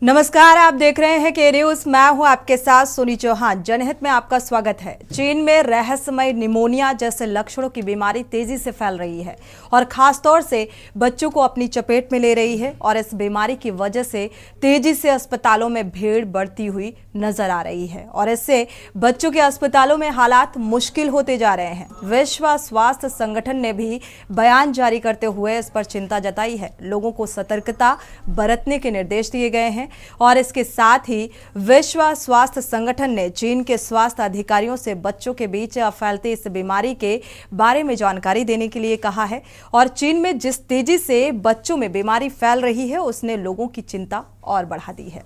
नमस्कार, आप देख रहे हैं के न्यूज। मैं हूं आपके साथ सोनी चौहान। जनहित में आपका स्वागत है। चीन में रहस्यमय निमोनिया जैसे लक्षणों की बीमारी तेजी से फैल रही है और खासतौर से बच्चों को अपनी चपेट में ले रही है और इस बीमारी की वजह से तेजी से अस्पतालों में भीड़ बढ़ती हुई नजर आ रही है और इससे बच्चों के अस्पतालों में हालात मुश्किल होते जा रहे हैं। विश्व स्वास्थ्य संगठन ने भी बयान जारी करते हुए इस पर चिंता जताई है। लोगों को सतर्कता बरतने के निर्देश दिए गए हैं और इसके साथ ही विश्व स्वास्थ्य संगठन ने चीन के स्वास्थ्य अधिकारियों से बच्चों के बीच फैलती इस बीमारी के बारे में जानकारी देने के लिए कहा है और चीन में जिस तेजी से बच्चों में बीमारी फैल रही है उसने लोगों की चिंता और बढ़ा दी है।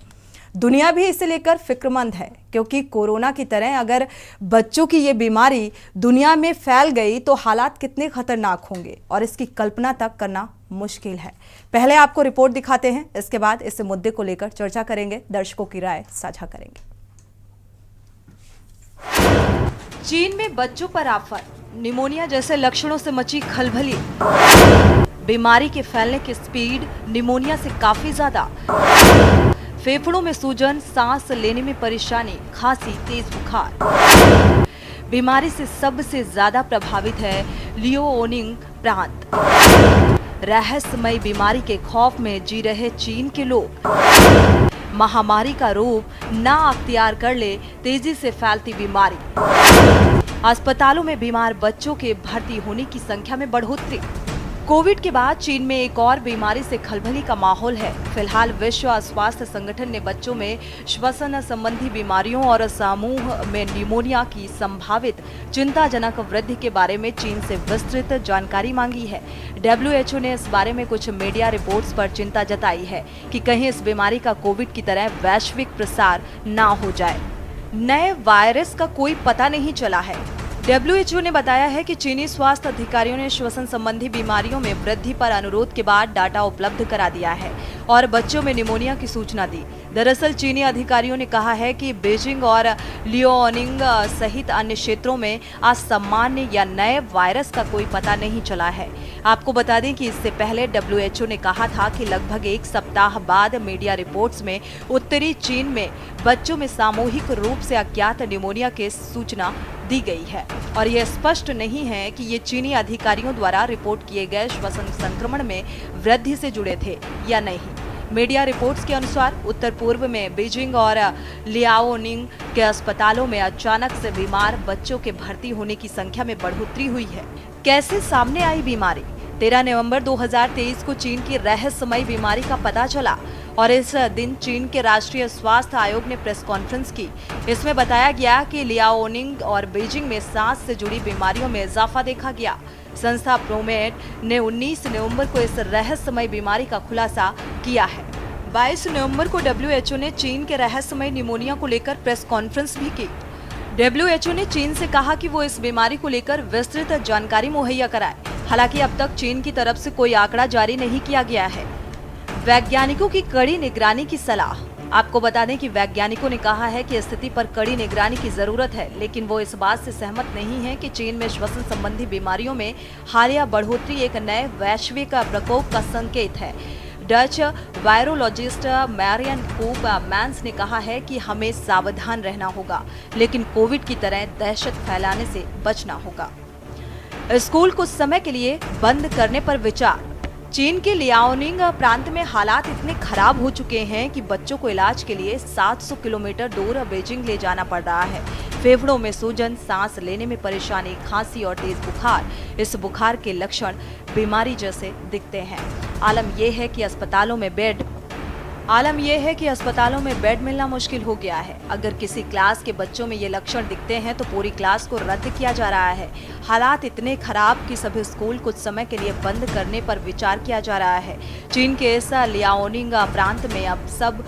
दुनिया भी इसे लेकर फिक्रमंद है क्योंकि कोरोना की तरह अगर बच्चों की ये बीमारी दुनिया में फैल गई तो हालात कितने खतरनाक होंगे और इसकी कल्पना तक करना मुश्किल है। पहले आपको रिपोर्ट दिखाते हैं, इसके बाद इस मुद्दे को लेकर चर्चा करेंगे, दर्शकों की राय साझा करेंगे। चीन में बच्चों पर आफत, निमोनिया जैसे लक्षणों से मची खलबली। बीमारी के फैलने की स्पीड निमोनिया से काफी ज्यादा। फेफड़ों में सूजन, सांस लेने में परेशानी, खांसी, तेज बुखार। बीमारी से सबसे ज्यादा प्रभावित है लियोओनिंग प्रांत। रहस्यमय बीमारी के खौफ में जी रहे चीन के लोग। महामारी का रूप ना अख्तियार कर ले तेजी से फैलती बीमारी। अस्पतालों में बीमार बच्चों के भर्ती होने की संख्या में बढ़ोतरी। कोविड के बाद चीन में एक और बीमारी से खलबली का माहौल है। फिलहाल विश्व स्वास्थ्य संगठन ने बच्चों में श्वसन संबंधी बीमारियों और समूह में निमोनिया की संभावित चिंताजनक वृद्धि के बारे में चीन से विस्तृत जानकारी मांगी है। WHO ने इस बारे में कुछ मीडिया रिपोर्ट्स पर चिंता जताई है कि कहीं इस बीमारी का कोविड की तरह वैश्विक प्रसार ना हो जाए। नए वायरस का कोई पता नहीं चला है। WHO ने बताया है कि चीनी स्वास्थ्य अधिकारियों ने श्वसन संबंधी बीमारियों में वृद्धि पर अनुरोध के बाद डाटा उपलब्ध करा दिया है और बच्चों में निमोनिया की सूचना दी। दरअसल चीनी अधिकारियों ने कहा है कि बीजिंग और लियोनिंग सहित अन्य क्षेत्रों में असामान्य या नए वायरस का कोई पता नहीं चला है। आपको बता दें कि इससे पहले WHO ने कहा था कि लगभग एक सप्ताह बाद मीडिया रिपोर्ट्स में उत्तरी चीन में बच्चों में सामूहिक रूप से अज्ञात निमोनिया की सूचना दी गई है और यह स्पष्ट नहीं है कि ये चीनी अधिकारियों द्वारा रिपोर्ट किए गए श्वसन संक्रमण में वृद्धि से जुड़े थे या नहीं। मीडिया रिपोर्ट्स के अनुसार उत्तर पूर्व में बीजिंग और लियाओनिंग के अस्पतालों में अचानक से बीमार बच्चों के भर्ती होने की संख्या में बढ़ोतरी हुई है। कैसे सामने आई बीमारी? 13 नवंबर 2023 को चीन की रहस्यमय बीमारी का पता चला और इस दिन चीन के राष्ट्रीय स्वास्थ्य आयोग ने प्रेस कॉन्फ्रेंस की। इसमें बताया गया कि लियाओनिंग और बीजिंग में सांस से जुड़ी बीमारियों में इजाफा देखा गया। संस्था प्रोमेड ने 19 नवंबर को इस रहस्यमय बीमारी का खुलासा किया है। 22 नवंबर को WHO ने चीन के रहस्यमय निमोनिया को लेकर प्रेस कॉन्फ्रेंस भी की। WHO ने चीन से कहा कि वो इस बीमारी को लेकर विस्तृत जानकारी मुहैया कराए। हालांकि अब तक चीन की तरफ से कोई आंकड़ा जारी नहीं किया गया है। वैज्ञानिकों की कड़ी निगरानी की सलाह। आपको बता दें कि वैज्ञानिकों ने कहा है कि स्थिति पर कड़ी निगरानी की जरूरत है, लेकिन वो इस बात से सहमत नहीं है कि चीन में श्वसन संबंधी बीमारियों में हालिया बढ़ोतरी एक नए वैश्विक प्रकोप का संकेत है। डच वायरोलॉजिस्ट मैरियन कूप मैंस ने कहा है कि हमें सावधान रहना होगा, लेकिन कोविड की तरह दहशत फैलाने से बचना होगा। स्कूल कुछ समय के लिए बंद करने पर विचार। चीन के लियाओनिंग प्रांत में हालात इतने खराब हो चुके हैं कि बच्चों को इलाज के लिए 700 किलोमीटर दूर बीजिंग ले जाना पड़ रहा है। फेफड़ों में सूजन, सांस लेने में परेशानी, खांसी और तेज बुखार। इस बुखार के लक्षण बीमारी जैसे दिखते हैं। आलम यह है कि अस्पतालों में बेड मिलना मुश्किल हो गया है। अगर किसी क्लास के बच्चों में ये लक्षण दिखते हैं तो पूरी क्लास को रद्द किया जा रहा है। हालात इतने खराब कि सभी स्कूल कुछ समय के लिए बंद करने पर विचार किया जा रहा है। चीन के इस लियाओनिंग प्रांत में अब सब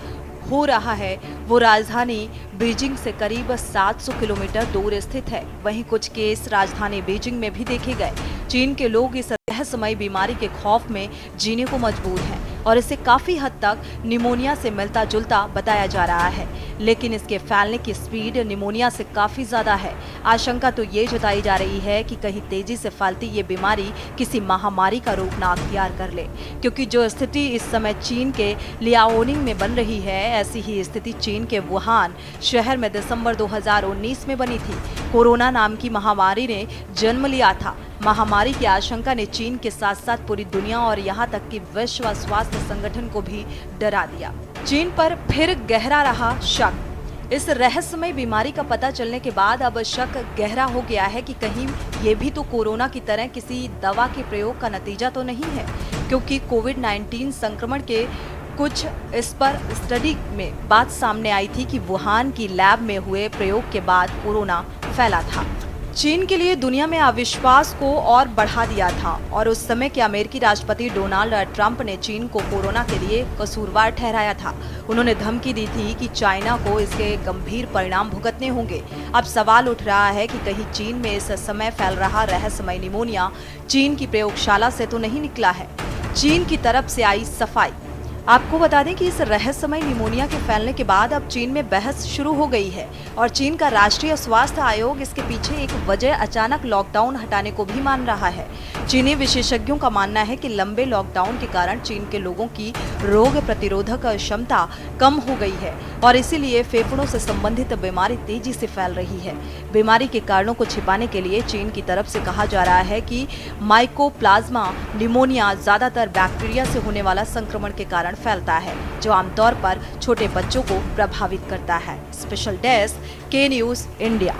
हो रहा है वो राजधानी बीजिंग से करीब 700 किलोमीटर दूर स्थित है। वहीं कुछ केस राजधानी बीजिंग में भी देखे गए। चीन के लोग इस रहस्यमय बीमारी के खौफ में जीने को मजबूर हैं। और इसे काफी हद तक निमोनिया से मिलता जुलता बताया जा रहा है, लेकिन इसके फैलने की स्पीड निमोनिया से काफी ज्यादा है। आशंका तो ये जताई जा रही है कि कहीं तेजी से फैलती ये बीमारी किसी महामारी का रूप ना अख्तियार कर ले, क्योंकि जो स्थिति इस समय चीन के लियाओनिंग में बन रही है, ऐसी ही स्थिति चीन के वुहान शहर में दिसंबर 2019 में बनी थी। कोरोना नाम की महामारी ने जन्म लिया था। महामारी की आशंका ने चीन के साथ साथ पूरी दुनिया और यहाँ तक कि विश्व स्वास्थ्य संगठन को भी डरा दिया। चीन पर फिर गहरा रहा शक। इस रहस्यमय बीमारी का पता चलने के बाद अब शक गहरा हो गया है कि कहीं ये भी तो कोरोना की तरह किसी दवा के प्रयोग का नतीजा तो नहीं है, क्योंकि कोविड-19 संक्रमण के कुछ इस पर स्टडी में बात सामने आई थी कि वुहान की लैब में हुए प्रयोग के बाद कोरोना फैला था। चीन के लिए दुनिया में अविश्वास को और बढ़ा दिया था और उस समय के अमेरिकी राष्ट्रपति डोनाल्ड ट्रंप ने चीन को कोरोना के लिए कसूरवार ठहराया था। उन्होंने धमकी दी थी कि चाइना को इसके गंभीर परिणाम भुगतने होंगे। अब सवाल उठ रहा है कि कहीं चीन में इस समय फैल रहा रहस्यमय निमोनिया चीन की प्रयोगशाला से तो नहीं निकला है। चीन की तरफ से आई सफाई। आपको बता दें कि इस रहस्यमय निमोनिया के फैलने के बाद अब चीन में बहस शुरू हो गई है और चीन का राष्ट्रीय स्वास्थ्य आयोग इसके पीछे एक वजह अचानक लॉकडाउन हटाने को भी मान रहा है। चीनी विशेषज्ञों का मानना है कि लंबे लॉकडाउन के कारण चीन के लोगों की रोग प्रतिरोधक क्षमता कम हो गई है और इसीलिए फेफड़ों से संबंधित बीमारी तेजी से फैल रही है। बीमारी के कारणों को छिपाने के लिए चीन की तरफ से कहा जा रहा है कि माइकोप्लाज्मा निमोनिया ज्यादातर बैक्टीरिया से होने वाला संक्रमण के कारण फैलता है, जो आमतौर पर छोटे बच्चों को प्रभावित करता है। स्पेशल डेस्क के न्यूज इंडिया।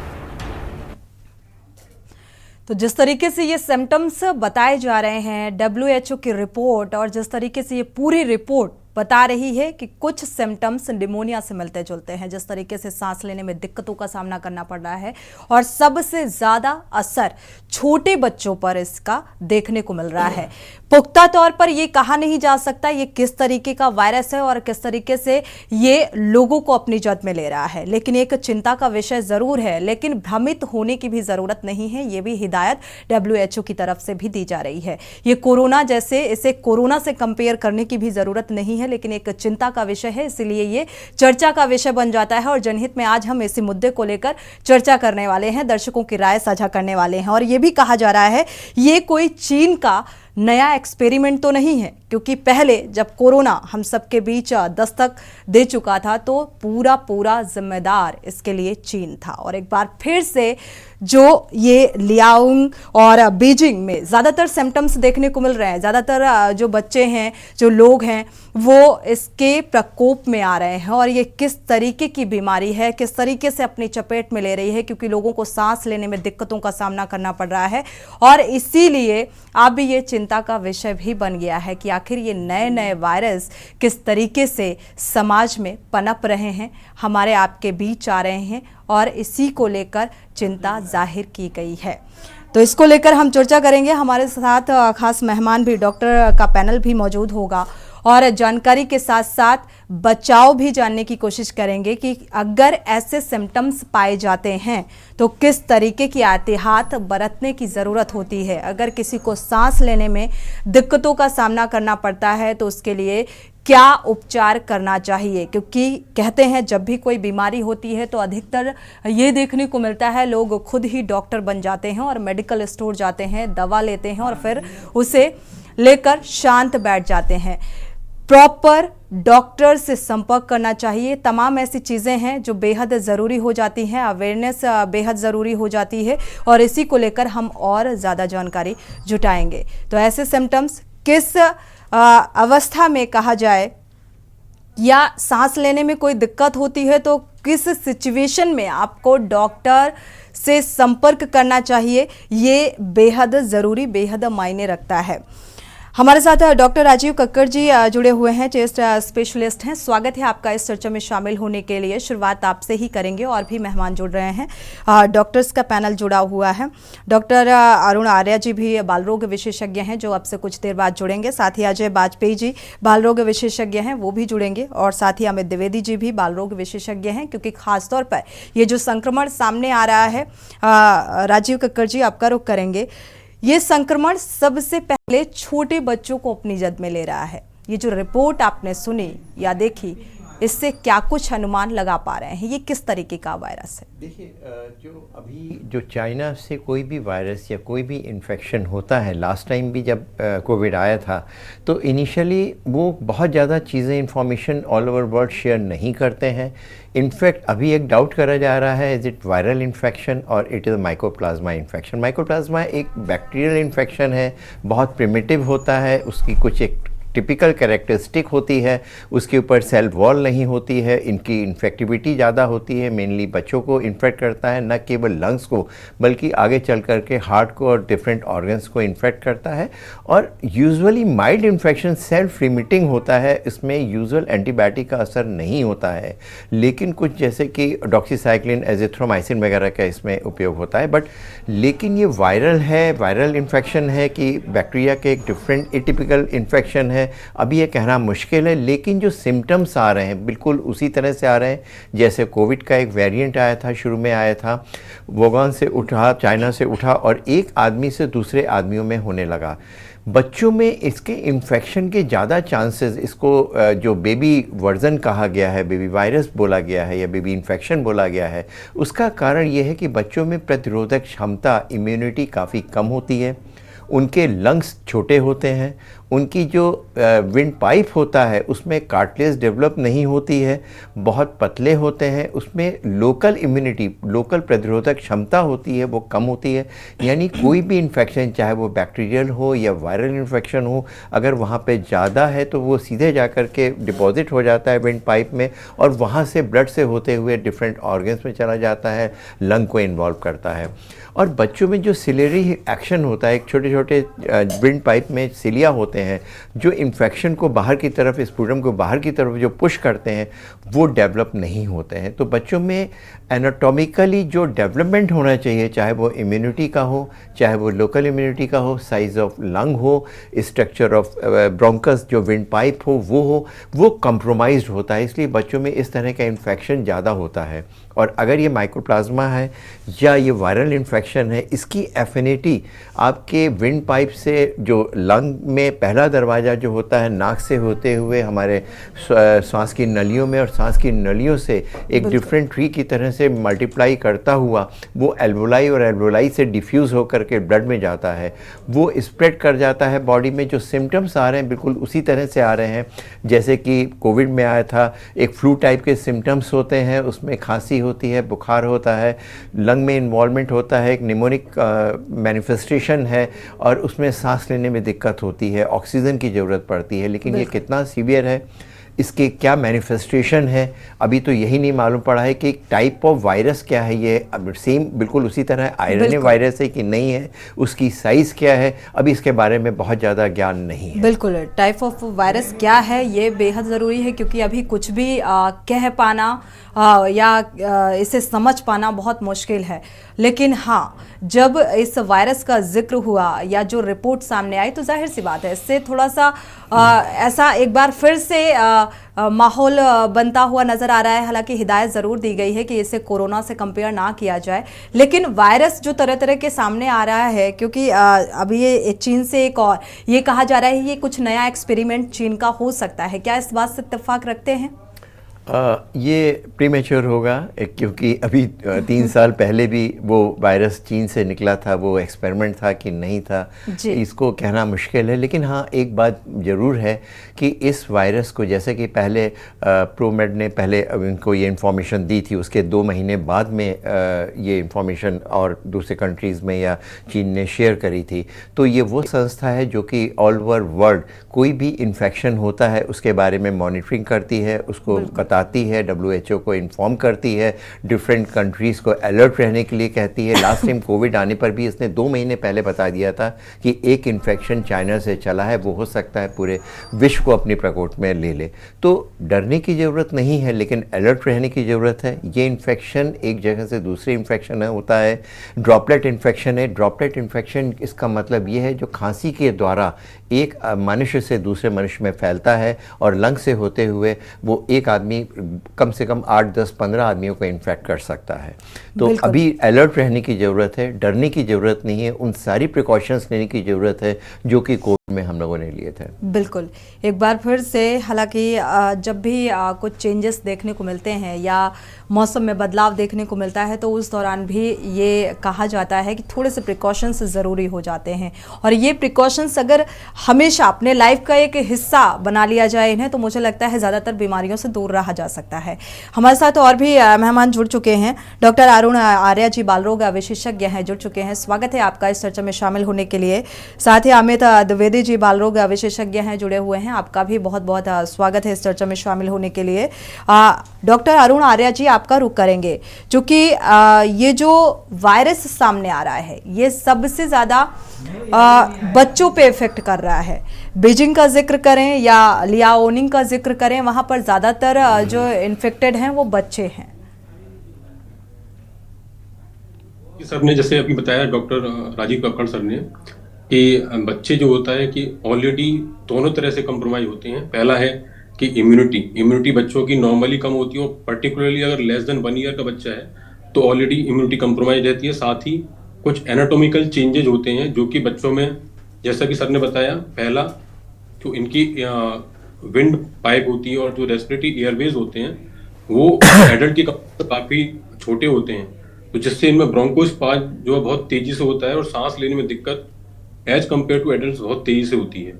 तो जिस तरीके से ये सिम्टम्स बताए जा रहे हैं, WHO की रिपोर्ट और जिस तरीके से ये पूरी रिपोर्ट बता रही है कि कुछ सिम्टम्स निमोनिया से मिलते जुलते हैं, जिस तरीके से सांस लेने में दिक्कतों का सामना करना पड़ रहा है और सबसे ज्यादा असर छोटे बच्चों पर इसका देखने को मिल रहा है। पुख्ता तौर पर यह कहा नहीं जा सकता ये किस तरीके का वायरस है और किस तरीके से ये लोगों को अपनी जद में ले रहा है, लेकिन एक चिंता का विषय जरूर है। लेकिन भ्रमित होने की भी जरूरत नहीं है, ये भी हिदायत WHO की तरफ से भी दी जा रही है। ये कोरोना जैसे इसे कोरोना से कंपेयर करने की भी जरूरत नहीं है, लेकिन एक चिंता का विषय है, इसलिए ये चर्चा का विषय बन जाता है और जनहित में आज हम इसी मुद्दे को लेकर चर्चा करने वाले हैं, दर्शकों की राय साझा करने वाले हैं। और ये भी कहा जा रहा है ये कोई चीन का नया एक्सपेरिमेंट तो नहीं है, क्योंकि पहले जब कोरोना हम सबके बीच दस्तक दे चुका था तो पूरा जिम्मेदार इसके लिए चीन था। और एक बार फिर से जो ये लियाओंग और बीजिंग में ज़्यादातर सिम्टम्स देखने को मिल रहे हैं, ज़्यादातर जो बच्चे हैं, जो लोग हैं, वो इसके प्रकोप में आ रहे हैं। और ये किस तरीके की बीमारी है, किस तरीके से अपनी चपेट में ले रही है, क्योंकि लोगों को सांस लेने में दिक्कतों का सामना करना पड़ रहा है। और इसीलिए अब ये चिंता का विषय भी बन गया है कि आखिर ये नए वायरस किस तरीके से समाज में पनप रहे हैं, हमारे आपके बीच आ रहे हैं, और इसी को लेकर चिंता जाहिर की गई है। तो इसको लेकर हम चर्चा करेंगे। हमारे साथ खास मेहमान भी, डॉक्टर का पैनल भी मौजूद होगा और जानकारी के साथ साथ बचाव भी जानने की कोशिश करेंगे कि अगर ऐसे सिम्टम्स पाए जाते हैं तो किस तरीके की एहतियात बरतने की ज़रूरत होती है। अगर किसी को सांस लेने में दिक्कतों का सामना करना पड़ता है तो उसके लिए क्या उपचार करना चाहिए, क्योंकि कहते हैं जब भी कोई बीमारी होती है तो अधिकतर ये देखने को मिलता है लोग खुद ही डॉक्टर बन जाते हैं और मेडिकल स्टोर जाते हैं, दवा लेते हैं और फिर उसे लेकर शांत बैठ जाते हैं। प्रॉपर डॉक्टर से संपर्क करना चाहिए। तमाम ऐसी चीज़ें हैं जो बेहद ज़रूरी हो जाती हैं, अवेयरनेस बेहद ज़रूरी हो जाती है और इसी को लेकर हम और ज़्यादा जानकारी जुटाएंगे। तो ऐसे सिम्टम्स किस अवस्था में कहा जाए, या सांस लेने में कोई दिक्कत होती है तो किस सिचुएशन में आपको डॉक्टर से संपर्क करना चाहिए, ये बेहद ज़रूरी, बेहद मायने रखता है। हमारे साथ डॉक्टर राजीव कक्कड़ जी जुड़े हुए हैं, चेस्ट स्पेशलिस्ट हैं। स्वागत है आपका इस चर्चा में शामिल होने के लिए। शुरुआत आपसे ही करेंगे और भी मेहमान जुड़ रहे हैं, डॉक्टर्स का पैनल जुड़ा हुआ है। डॉक्टर अरुण आर्या जी भी बाल रोग विशेषज्ञ हैं जो अब से कुछ देर बाद जुड़ेंगे। साथ ही अजय बाजपेयी जी बाल रोग विशेषज्ञ हैं, वो भी जुड़ेंगे। और साथ ही अमित द्विवेदी जी भी बाल रोग विशेषज्ञ हैं, क्योंकि खासतौर पर ये जो संक्रमण सामने आ रहा है, राजीव कक्कड़ जी आपका रुख करेंगे। ये संक्रमण सबसे पहले छोटे बच्चों को अपनी जद में ले रहा है। ये जो रिपोर्ट आपने सुनी या देखी, इससे क्या कुछ अनुमान लगा पा रहे हैं, ये किस तरीके का वायरस है? देखिए, जो चाइना से कोई भी वायरस या कोई भी इन्फेक्शन होता है, लास्ट टाइम भी जब कोविड आया था, तो इनिशियली वो बहुत ज़्यादा चीज़ें information all over world share नहीं करते हैं। इनफैक्ट अभी एक डाउट करा जा रहा है, इज़ इट वायरल इन्फेक्शन और it is mycoplasma infection. Mycoplasma एक बैक्टीरियल इन्फेक्शन है, बहुत प्रिमिटिव होता है, उसकी कुछ एक टिपिकल कैरेक्टरिस्टिक होती है, उसके ऊपर सेल वॉल नहीं होती है, इनकी इन्फेक्टिविटी ज़्यादा होती है, मेनली बच्चों को इन्फेक्ट करता है, न केवल लंग्स को बल्कि आगे चल कर के हार्ट को और डिफरेंट ऑर्गन्स को इन्फेक्ट करता है। और usually mild infection self limiting होता है, इसमें यूजुअल एंटीबायोटिक का असर नहीं होता है, लेकिन कुछ जैसे कि डॉक्सीसाइक्लिन, एजिथ्रोमाइसिन वगैरह का इसमें उपयोग होता है। बट लेकिन ये वायरल है, वायरल इन्फेक्शन है कि बैक्टीरिया के एक डिफरेंट एटिपिकल इन्फेक्शन है, अभी ये कहना मुश्किल है। लेकिन जो सिम्टम्स आ रहे हैं बिल्कुल उसी तरह से आ रहे हैं जैसे कोविड का एक वेरिएंट आया था, शुरू में आया था, वुहान से उठा, चाइना से उठा और एक आदमी से दूसरे आदमियों में होने लगा। बच्चों में इसके इन्फेक्शन के ज़्यादा चांसेस, इसको जो बेबी वर्जन कहा गया है, बेबी वायरस बोला गया है या बेबी इन्फेक्शन बोला गया है, उसका कारण ये है कि बच्चों में प्रतिरोधक क्षमता, इम्यूनिटी काफ़ी कम होती है, उनके लंग्स छोटे होते हैं, उनकी जो विंड पाइप होता है उसमें कार्टिलेज डेवलप नहीं होती है, बहुत पतले होते हैं, उसमें लोकल इम्यूनिटी, लोकल प्रतिरोधक क्षमता होती है वो कम होती है। यानी कोई भी इन्फेक्शन, चाहे वो बैक्टीरियल हो या वायरल इन्फेक्शन हो, अगर वहाँ पे ज़्यादा है तो वो सीधे जा कर के डिपॉजिट हो जाता है विंड पाइप में और वहाँ से ब्लड से होते हुए डिफरेंट ऑर्गन्स में चला जाता है, लंग को इन्वॉल्व करता है। और बच्चों में जो सिलेरी एक्शन होता है, एक छोटे छोटे विंड पाइप में सिलिया होते हैं जो इन्फेक्शन को बाहर की तरफ, स्पूटम को बाहर की तरफ जो पुश करते हैं, वो डेवलप नहीं होते हैं। तो बच्चों में एनाटॉमिकली जो डेवलपमेंट होना चाहिए, चाहे वो इम्यूनिटी का हो, चाहे वो लोकल इम्यूनिटी का हो, साइज ऑफ लंग हो, स्ट्रक्चर ऑफ ब्रोंकस जो विंड पाइप हो, वो कंप्रोमाइज्ड होता है। इसलिए बच्चों में इस तरह का इन्फेक्शन ज़्यादा होता है। और अगर ये माइकोप्लाज्मा है या ये वायरल इन्फेक्शन है, इसकी एफिनिटी आपके विंड पाइप से, जो लंग में पहला दरवाज़ा जो होता है नाक से होते हुए हमारे सांस की नलियों में, और सांस की नलियों से एक डिफरेंट ट्री की तरह से मल्टीप्लाई करता हुआ वो एल्वोलाई और एल्वोलाई से डिफ्यूज़ होकर के ब्लड में जाता है, वो स्प्रेड कर जाता है बॉडी में। जो सिम्टम्स आ रहे हैं बिल्कुल उसी तरह से आ रहे हैं जैसे कि कोविड में आया था, एक फ्लू टाइप के सिम्टम्स होते हैं, उसमें खांसी होती है, बुखार होता है, लंग में इन्वॉल्वमेंट होता है, एक निमोनिक मैनिफेस्टेशन है और उसमें सांस लेने में दिक्कत होती है, ऑक्सीजन की ज़रूरत पड़ती है। लेकिन ये कितना सीवियर है, इसके क्या मैनिफेस्टेशन है, अभी तो यही नहीं मालूम पड़ा है कि टाइप ऑफ वायरस क्या है। ये अब सेम बिल्कुल उसी तरह आरएनए वायरस है कि नहीं है, उसकी साइज़ क्या है, अभी इसके बारे में बहुत ज़्यादा ज्ञान नहीं है। बिल्कुल, टाइप ऑफ वायरस क्या है ये बेहद ज़रूरी है, क्योंकि अभी कुछ भी कह पाना या इसे समझ पाना बहुत मुश्किल है। लेकिन हाँ, जब इस वायरस का जिक्र हुआ या जो रिपोर्ट सामने आई, तो जाहिर सी बात है इससे थोड़ा सा ऐसा एक बार फिर से माहौल बनता हुआ नजर आ रहा है। हालांकि हिदायत ज़रूर दी गई है कि इसे कोरोना से कंपेयर ना किया जाए, लेकिन वायरस जो तरह तरह के सामने आ रहा है, क्योंकि अभी ये चीन से एक और ये कहा जा रहा है ये कुछ नया एक्सपेरिमेंट चीन का हो सकता है, क्या इस बात से इत्तेफाक रखते हैं? ये प्रीमेच्योर होगा, क्योंकि अभी 3 साल पहले भी वो वायरस चीन से निकला था, वो एक्सपेरिमेंट था कि नहीं था, इसको कहना मुश्किल है। लेकिन हाँ, एक बात ज़रूर है कि इस वायरस को, जैसे कि पहले प्रोमेड ने पहले इनको ये इन्फॉर्मेशन दी थी, उसके 2 महीने बाद में ये इन्फॉर्मेशन और दूसरे कंट्रीज़ में या चीन ने शेयर करी थी। तो ये वो संस्था है जो कि ऑल ओवर वर्ल्ड कोई भी इन्फेक्शन होता है उसके बारे में मॉनिटरिंग करती है, उसको बताती है, WHO को इन्फॉर्म करती है, डिफरेंट कंट्रीज़ को अलर्ट रहने के लिए कहती है। लास्ट टाइम कोविड आने पर भी इसने 2 महीने पहले बता दिया था कि एक इन्फेक्शन चाइना से चला है, वो हो सकता है पूरे विश्व को अपनी प्रकोप में ले ले। तो डरने की ज़रूरत नहीं है, लेकिन अलर्ट रहने की ज़रूरत है। ये इन्फेक्शन एक जगह से दूसरी इन्फेक्शन होता है, ड्रॉपलेट इन्फेक्शन है। ड्रॉपलेट इन्फेक्शन इसका मतलब ये है जो खांसी के द्वारा एक मनुष्य से दूसरे मनुष्य में फैलता है और लंग से होते हुए वो एक आदमी कम से कम 8, 10, 15 आदमियों को इन्फेक्ट कर सकता है। तो अभी अलर्ट रहने की ज़रूरत है, डरने की ज़रूरत नहीं है, उन सारी प्रिकॉशंस लेने की ज़रूरत है जो कि में हम लोगों ने लिए थे। बिल्कुल, एक बार फिर से हालांकि जब भी कुछ चेंजेस देखने को मिलते हैं या मौसम में बदलाव देखने को मिलता है तो उस दौरान भी ये कहा जाता है कि थोड़े से प्रिकॉशंस ज़रूरी हो जाते हैं, और ये प्रिकॉशंस अगर हमेशा अपने लाइफ का एक हिस्सा बना लिया जाए इन्हें, तो मुझे लगता है ज़्यादातर बीमारियों से दूर रहा जा सकता है। हमारे साथ और भी मेहमान जुड़ चुके हैं। डॉक्टर अरुण आर्या जी बालरोग विशेषज्ञ हैं, जुड़ चुके हैं। स्वागत है आपका इस चर्चा में शामिल होने के लिए। साथ ही अमित द्विवेदी जी बालरोग विशेषज्ञ हैं, जुड़े हुए हैं। आपका भी बहुत बहुत स्वागत है इस चर्चा में शामिल होने के लिए। डॉक्टर अरुण आर्या जी, आपका रुख करेंगे, क्योंकि ये जो वायरस सामने आ रहा है ये सबसे ज़्यादा बच्चों पे इफेक्ट कर रहा है। बीजिंग का जिक्र करें या लियाओनिंग का जिक्र करें, वहां पर ज़्यादातर जो इन्फेक्टेड हैं वो बच्चे हैं। सर ने जैसे अभी बताया, डॉक्टर राजीव कक्कड़ सर ने, कि बच्चे जो होता है कि ऑलरेडी दोनों तरह से कंप्रोमाइज होते हैं। पहला है कि इम्यूनिटी बच्चों की नॉर्मली कम होती है, पर्टिकुलरली अगर लेस देन 1 ईयर का बच्चा है तो ऑलरेडी इम्यूनिटी कंप्रोमाइज रहती है। साथ ही कुछ एनाटॉमिकल चेंजेज होते हैं जो कि बच्चों में, जैसा कि सर ने बताया, पहला जो इनकी विंड पाइप होती है और जो रेस्पिरेटरी एयरवेज होते हैं वो एडल्ट की काफी छोटे होते हैं, तो जिससे इनमें ब्रोंकोस्पाज जो है बहुत तेजी से होता है और सांस लेने में दिक्कत एज कम्पेयर टू एडल्ट बहुत तेजी से होती है।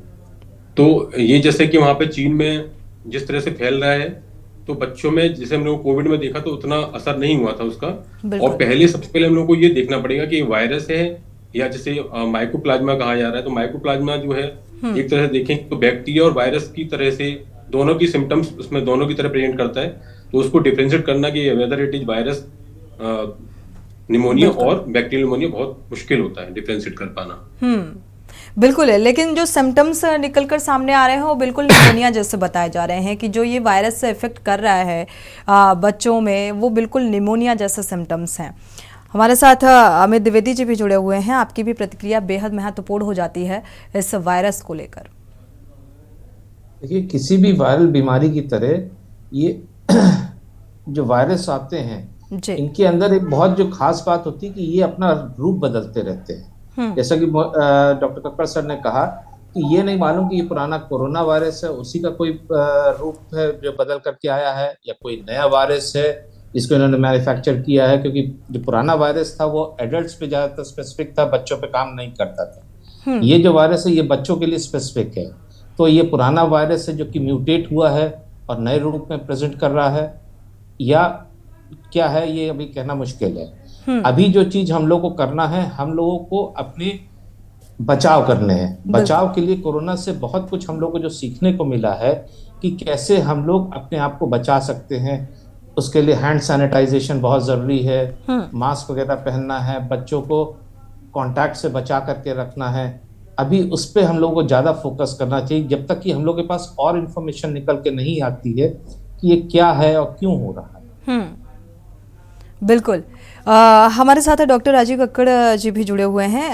तो ये जैसे कि वहां पे चीन में जिस तरह से फैल रहा है, तो बच्चों में जैसे हम लोग कोविड में देखा तो उतना असर नहीं हुआ था उसका। और पहले सबसे पहले हम लोग को ये देखना पड़ेगा कि वायरस है या जैसे माइकोप्लाज्मा कहा जा रहा है, तो माइकोप्लाज्मा जो है एक तरह से देखें तो बैक्टीरिया और वायरस की तरह से दोनों की सिम्टम्स उसमें दोनों की तरह प्रेजेंट करता है, तो उसको डिफ्रेंशिएट करना कि whether it is virus pneumonia और बैक्टीरियल निमोनिया बहुत मुश्किल होता है डिफ्रेंशिएट कर पाना। बिल्कुल है, लेकिन जो सिम्टम्स निकल कर सामने आ रहे हैं वो बिल्कुल निमोनिया जैसे बताए जा रहे हैं कि जो ये वायरस से इफेक्ट कर रहा है बच्चों में, वो बिल्कुल निमोनिया जैसे सिम्टम्स हैं। हमारे साथ अमित द्विवेदी जी भी जुड़े हुए हैं। आपकी भी प्रतिक्रिया बेहद महत्वपूर्ण हो जाती है इस वायरस को लेकर। देखिए, किसी भी वायरल बीमारी की तरह ये जो वायरस आते हैं इनके अंदर एक बहुत जो खास बात होती है कि ये अपना रूप बदलते रहते हैं। जैसा कि डॉक्टर कक्कड़ सर ने कहा कि ये नहीं मालूम कि ये पुराना कोरोना वायरस है, उसी का कोई रूप है जो बदल करके आया है, या कोई नया वायरस है जिसको इन्होंने मैन्युफैक्चर किया है, क्योंकि जो पुराना वायरस था वो एडल्ट्स पे ज्यादातर स्पेसिफिक था, बच्चों पे काम नहीं करता था। ये जो वायरस है ये बच्चों के लिए स्पेसिफिक है। तो ये पुराना वायरस है जो कि म्यूटेट हुआ है और नए रूप में प्रेजेंट कर रहा है, या क्या है ये अभी कहना मुश्किल है। अभी जो चीज हम लोग को करना है, हम लोगों को अपने बचाव करने हैं। बचाव के लिए कोरोना से बहुत कुछ हम लोग को जो सीखने को मिला है कि कैसे हम लोग अपने आप को बचा सकते हैं। उसके लिए हैंड सैनिटाइजेशन बहुत जरूरी है, मास्क वगैरह पहनना है, बच्चों को कांटेक्ट से बचा करके रखना है। अभी उस पर हम लोगों को ज्यादा फोकस करना चाहिए, जब तक कि हम लोग के पास और इंफॉर्मेशन निकल के नहीं आती है कि ये क्या है और क्यों हो रहा है। बिल्कुल। हमारे साथ डॉक्टर राजीव कक्कड़ जी भी जुड़े हुए हैं।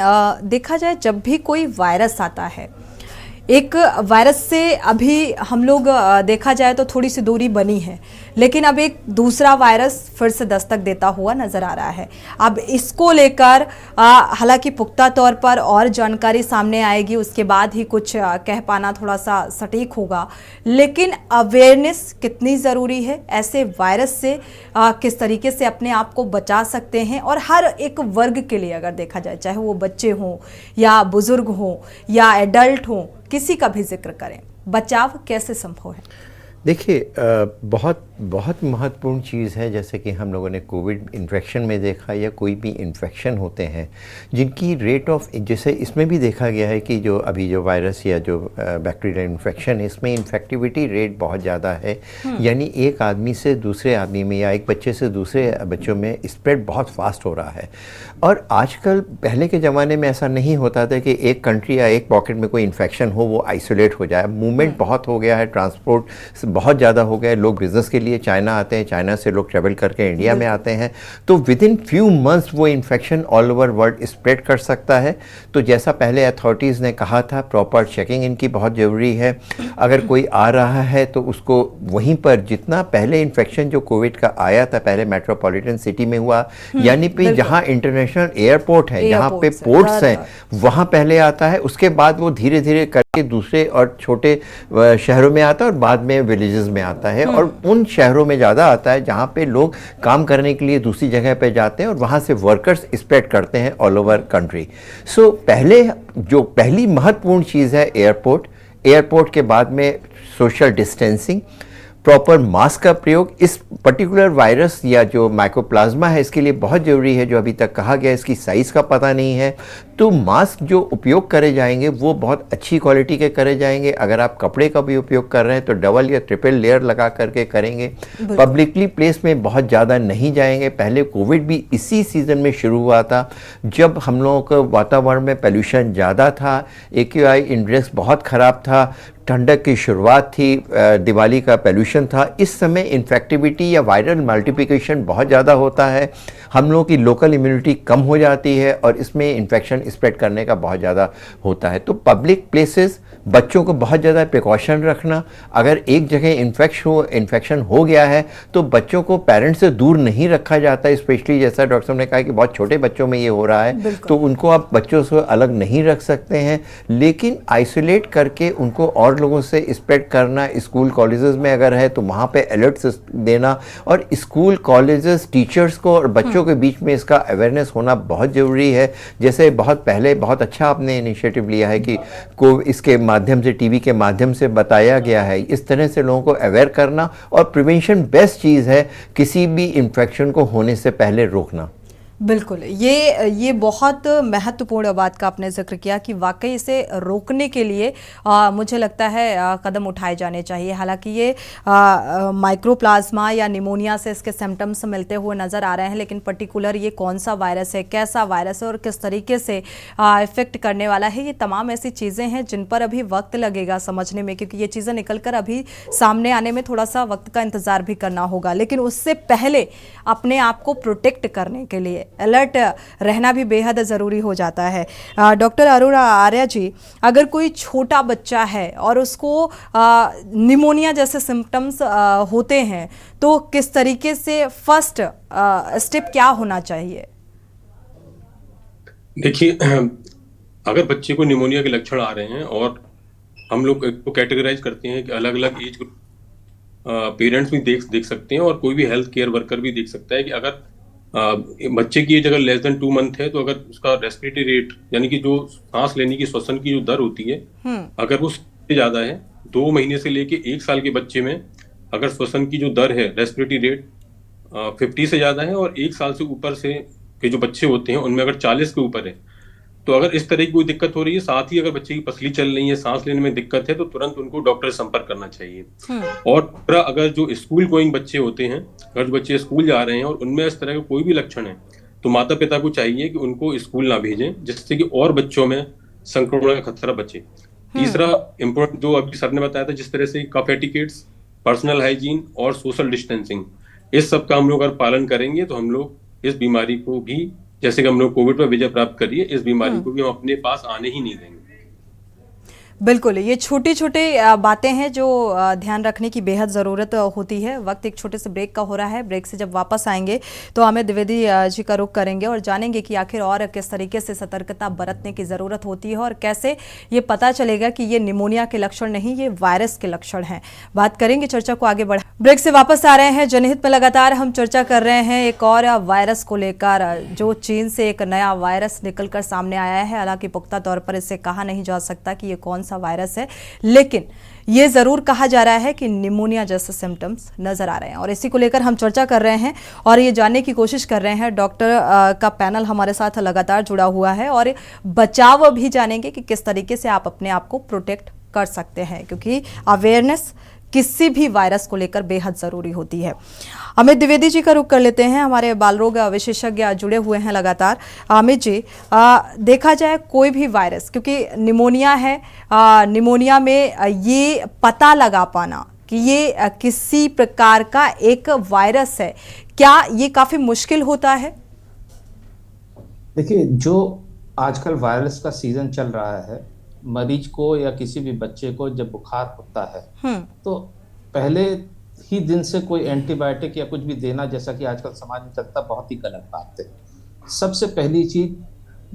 देखा जाए जब भी कोई वायरस आता है, एक वायरस से अभी हम लोग देखा जाए तो थोड़ी सी दूरी बनी है, लेकिन अब एक दूसरा वायरस फिर से दस्तक देता हुआ नजर आ रहा है। अब इसको लेकर हालांकि पुख्ता तौर पर और जानकारी सामने आएगी, उसके बाद ही कुछ कह पाना थोड़ा सा सटीक होगा, लेकिन अवेयरनेस कितनी ज़रूरी है ऐसे वायरस से, किस तरीके से अपने आप को बचा सकते हैं। और हर एक वर्ग के लिए अगर देखा जाए, चाहे वो बच्चे हों या बुजुर्ग हों या एडल्ट हों, किसी का भी जिक्र करें, बचाव कैसे संभव है? देखिए, बहुत बहुत महत्वपूर्ण चीज़ है, जैसे कि हम लोगों ने कोविड इन्फेक्शन में देखा या कोई भी इन्फेक्शन होते हैं जिनकी रेट ऑफ, जैसे इसमें भी देखा गया है कि जो अभी जो वायरस या जो बैक्टीरियल इन्फेक्शन है इसमें इन्फेक्टिविटी रेट बहुत ज़्यादा है। यानी एक आदमी से दूसरे आदमी में या एक बच्चे से दूसरे बच्चों में स्प्रेड बहुत फास्ट हो रहा है। और आजकल, पहले के ज़माने में ऐसा नहीं होता था कि एक कंट्री या एक पॉकेट में कोई इन्फेक्शन हो वो आइसोलेट हो जाए। मूवमेंट बहुत हो गया है, ट्रांसपोर्ट बहुत ज़्यादा हो गया है, लोग बिजनेस के लिए चाइना आते हैं, चाइना से लोग ट्रैवल करके इंडिया में आते हैं, तो विद इन फ्यू मंथ्स वो infection all over world spread कर सकता है। तो जैसा पहले अथॉरिटीज़ ने कहा था, प्रॉपर चेकिंग इनकी बहुत ज़रूरी है। अगर कोई आ रहा है तो उसको वहीं पर, जितना पहले इन्फेक्शन जो कोविड का आया था पहले मेट्रोपॉलिटन सिटी में हुआ, यानी पे जहाँ इंटरनेशनल एयरपोर्ट है, जहाँ पे पोर्ट्स हैं, वहाँ पहले आता है, उसके बाद वो धीरे धीरे के दूसरे और छोटे शहरों में आता है और बाद में विलेजेस में आता है, और उन शहरों में ज़्यादा आता है जहाँ पे लोग काम करने के लिए दूसरी जगह पे जाते हैं और वहाँ से वर्कर्स स्प्रेड करते हैं ऑल ओवर कंट्री। सो पहली महत्वपूर्ण चीज़ है एयरपोर्ट के बाद में सोशल डिस्टेंसिंग, प्रॉपर मास्क का प्रयोग। इस पर्टिकुलर वायरस या जो माइकोप्लाज्मा है इसके लिए बहुत ज़रूरी है, जो अभी तक कहा गया इसकी साइज़ का पता नहीं है, तो मास्क जो उपयोग करे जाएंगे वो बहुत अच्छी क्वालिटी के करे जाएंगे। अगर आप कपड़े का भी उपयोग कर रहे हैं तो डबल या ट्रिपल लेयर लगा करके करेंगे। पब्लिकली प्लेस में बहुत ज़्यादा नहीं जाएंगे। पहले कोविड भी इसी सीज़न में शुरू हुआ था जब हम लोगों को वातावरण में पोल्यूशन ज़्यादा था, AQI इंडेक्स बहुत ख़राब था, ठंडक की शुरुआत थी, दिवाली का पोल्यूशन था। इस समय इन्फेक्टिविटी या वायरल मल्टीप्लिकेशन बहुत ज़्यादा होता है, हम लोगों की लोकल इम्यूनिटी कम हो जाती है और इसमें इन्फेक्शन स्प्रेड करने का बहुत ज़्यादा होता है। तो पब्लिक प्लेसेस बच्चों को बहुत ज़्यादा प्रिकॉशन रखना। अगर एक जगह इन्फेक्शन हो गया है तो बच्चों को पेरेंट्स से दूर नहीं रखा जाता, स्पेशली जैसा डॉक्टर साहब ने कहा कि बहुत छोटे बच्चों में ये हो रहा है तो उनको आप बच्चों से अलग नहीं रख सकते हैं, लेकिन आइसोलेट करके उनको और लोगों से स्प्रेड करना। स्कूल कॉलेजेस में अगर है तो वहाँ पे अलर्ट देना, और स्कूल कॉलेजेस टीचर्स को और बच्चों के बीच में इसका अवेयरनेस होना बहुत ज़रूरी है। जैसे बहुत पहले बहुत अच्छा आपने इनिशिएटिव लिया है कि इसके माध्यम से, टीवी के माध्यम से बताया गया है, इस तरह से लोगों को अवेयर करना। और प्रिवेंशन बेस्ट चीज़ है, किसी भी इन्फेक्शन को होने से पहले रोकना। बिल्कुल, ये बहुत महत्वपूर्ण बात का आपने जिक्र किया कि वाकई इसे रोकने के लिए मुझे लगता है कदम उठाए जाने चाहिए। हालांकि ये माइक्रोप्लाज्मा या निमोनिया से इसके सिम्टम्स मिलते हुए नज़र आ रहे हैं, लेकिन पर्टिकुलर ये कौन सा वायरस है, कैसा वायरस है और किस तरीके से इफेक्ट करने वाला है, ये तमाम ऐसी चीज़ें हैं जिन पर अभी वक्त लगेगा समझने में, क्योंकि ये चीज़ें निकल कर अभी सामने आने में थोड़ा सा वक्त का इंतज़ार भी करना होगा। लेकिन उससे पहले अपने आप को प्रोटेक्ट करने के लिए अलर्ट रहना भी बेहद ज़रूरी हो जाता है। डॉक्टर अरुण आर्या जी, अगर कोई छोटा बच्चा है और उसको निमोनिया जैसे सिम्टम्स होते हैं तो किस तरीके से फर्स्ट स्टेप क्या होना चाहिए? देखिए, अगर बच्चे को निमोनिया के लक्षण आ रहे हैं और हम लोग इसको कैटेगराइज करते हैं कि अलग अलग एज ग्रुप, पेरेंट्स भी देख सकते हैं और कोई भी हेल्थ केयर वर्कर भी देख सकता है कि अगर बच्चे की एज अगर लेस देन 2 मंथ है तो अगर उसका रेस्पिरेटरी रेट यानी कि जो सांस लेने की, श्वसन की जो दर होती है, अगर वो ज्यादा है, 2 महीने से लेके 1 साल के बच्चे में अगर श्वसन की जो दर है, रेस्पिरेटरी रेट 50 से ज्यादा है, और 1 साल से ऊपर से के जो बच्चे होते हैं उनमें अगर 40 के ऊपर है, तो अगर इस तरह की कोई दिक्कत हो रही है, साथ ही अगर बच्चे की पसली चल रही है, सांस लेने में दिक्कत है, तो तुरंत उनको डॉक्टर से संपर्क करना चाहिए। और अगर जो स्कूल गोइंग बच्चे होते हैं, अगर जो बच्चे स्कूल जा रहे हैं और उनमें इस तरह का कोई भी लक्षण है, तो माता पिता को चाहिए कि उनको स्कूल ना भेजें, जिससे कि और बच्चों में संक्रमण का खतरा बचे। तीसरा इम्पोर्टेंट जो अभी सर ने बताया था, जिस तरह से कफ एटिकेट्स, पर्सनल हाइजीन और सोशल डिस्टेंसिंग, इस सब का हम लोग अगर पालन करेंगे तो हम लोग इस बीमारी को भी, जैसे कि हम लोग कोविड पर विजय प्राप्त करिए, इस बीमारी को भी हम अपने पास आने ही नहीं देंगे। बिल्कुल, ये छोटी छोटी बातें हैं जो ध्यान रखने की बेहद ज़रूरत होती है। वक्त एक छोटे से ब्रेक का हो रहा है। ब्रेक से जब वापस आएंगे तो अमित द्विवेदी जी का रुख करेंगे और जानेंगे कि आखिर और किस तरीके से सतर्कता बरतने की ज़रूरत होती है और कैसे ये पता चलेगा कि ये निमोनिया के लक्षण नहीं, ये वायरस के लक्षण हैं। बात करेंगे, चर्चा को आगे बढ़ा। ब्रेक से वापस आ रहे हैं। जनहित में लगातार हम चर्चा कर रहे हैं एक और वायरस को लेकर, जो चीन से एक नया वायरस निकलकर सामने आया है। हालांकि पुख्ता तौर पर इसे कहा नहीं जा सकता कि ये कौन सा वायरस है, लेकिन ये जरूर कहा जा रहा है कि निमोनिया जैसे सिम्टम्स नजर आ रहे हैं और इसी को लेकर हम चर्चा कर रहे हैं और ये जानने की कोशिश कर रहे हैं। डॉक्टर का पैनल हमारे साथ लगातार जुड़ा हुआ है और बचाव भी जानेंगे कि किस तरीके से आप अपने आप को प्रोटेक्ट कर सकते हैं, क्योंकि अवेयरनेस किसी भी वायरस को लेकर बेहद ज़रूरी होती है। अमित द्विवेदी जी का रुख कर लेते हैं, हमारे बाल रोग विशेषज्ञ जुड़े हुए हैं लगातार। अमित जी, देखा जाए कोई भी वायरस, क्योंकि निमोनिया है, निमोनिया में ये पता लगा पाना कि ये किसी प्रकार का एक वायरस है, क्या ये काफ़ी मुश्किल होता है? देखिए, जो आजकल वायरस का सीजन चल रहा है, मरीज को या किसी भी बच्चे को जब बुखार होता है तो पहले ही दिन से कोई एंटीबायोटिक या कुछ भी देना, जैसा कि आजकल समाज में चलता, बहुत ही गलत बात है। सबसे पहली चीज,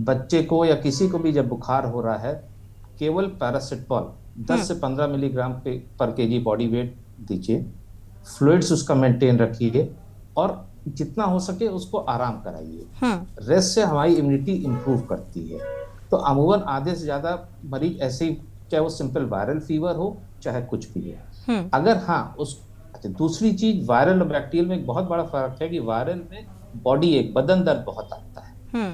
बच्चे को या किसी को भी जब बुखार हो रहा है, केवल पैरासिटामोल 10 से 15 मिलीग्राम पर केजी बॉडी वेट दीजिए, फ्लूइड्स उसका मेंटेन रखिए और जितना हो सके उसको आराम कराइए। रेस्ट से हमारी इम्यूनिटी इंप्रूव करती है। तो अमूमन आधे से ज्यादा मरीज ऐसे ही, चाहे वो सिंपल वायरल फीवर हो चाहे कुछ भी हो, अगर अच्छा, दूसरी चीज वायरल और बैक्टीरियल में एक बहुत बड़ा फर्क है कि वायरल में बॉडी एक बदन दर्द बहुत आता है।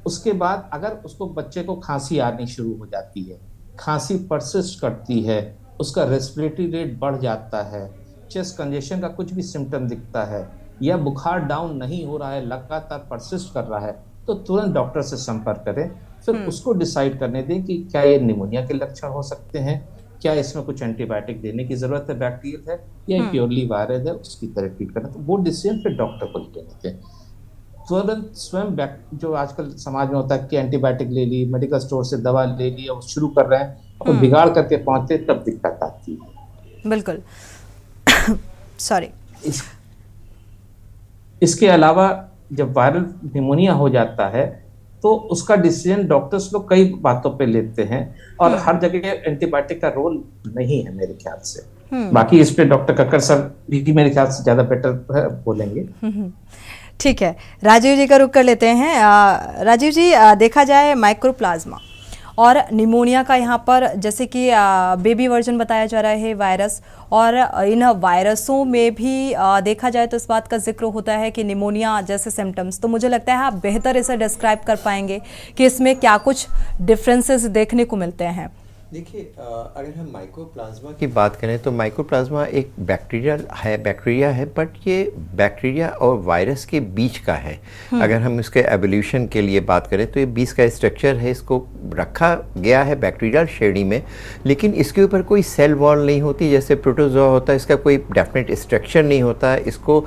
उसके बाद अगर उसको बच्चे को खांसी आनी शुरू हो जाती है, खांसी परसिस्ट करती है, उसका रेस्पिरेटरी रेट बढ़ जाता है, चेस्ट कंजेशन का कुछ भी सिम्टम दिखता है या बुखार डाउन नहीं हो रहा है, लगातार परसिस्ट कर रहा है, तो तुरंत डॉक्टर से संपर्क करें। फिर उसको डिसाइड करने दें कि क्या ये निमोनिया के लक्षण हो सकते हैं, क्या इसमें कुछ एंटीबायोटिक देने की जरूरत है, बैक्टीरियल है या प्योरली वायरल है, उसकी तरह ट्रीट करना। तो वो डिसीजन फिर डॉक्टर को लेने दें। तुरंत स्वयं जो आजकल समाज में होता है कि एंटीबायोटिक ले ली, मेडिकल स्टोर से दवा ले ली और शुरू कर रहे हैं और बिगाड़ करके पहुंचते, तब दिक्कत आती है। बिल्कुल। सॉरी। इसके अलावा जब वायरल निमोनिया हो जाता है तो उसका डिसीजन डॉक्टर्स लोग कई बातों पे लेते हैं और हर जगह एंटीबायोटिक का रोल नहीं है मेरे ख्याल से। बाकी इस पे डॉक्टर कक्कर सर भी मेरे ख्याल से ज्यादा बेटर बोलेंगे। ठीक है, राजीव जी का रुख कर लेते हैं। राजीव जी, देखा जाए माइक्रोप्लाज्मा और निमोनिया का यहाँ पर जैसे कि बेबी वर्जन बताया जा रहा है वायरस, और इन वायरसों में भी देखा जाए तो इस बात का जिक्र होता है कि निमोनिया जैसे सिम्टम्स, तो मुझे लगता है आप बेहतर इसे डिस्क्राइब कर पाएंगे कि इसमें क्या कुछ डिफरेंसेस देखने को मिलते हैं। देखिए, अगर हम माइकोप्लाज्मा की बात करें तो माइकोप्लाज्मा एक बैक्टीरिया है, बट ये बैक्टीरिया और वायरस के बीच का है। अगर हम इसके एवोल्यूशन के लिए बात करें तो ये बीच का स्ट्रक्चर है, इसको रखा गया है बैक्टीरियल श्रेणी में, लेकिन इसके ऊपर कोई सेल वॉल नहीं होती जैसे प्रोटोजोआ होता है, इसका कोई डेफिनेट स्ट्रक्चर नहीं होता है। इसको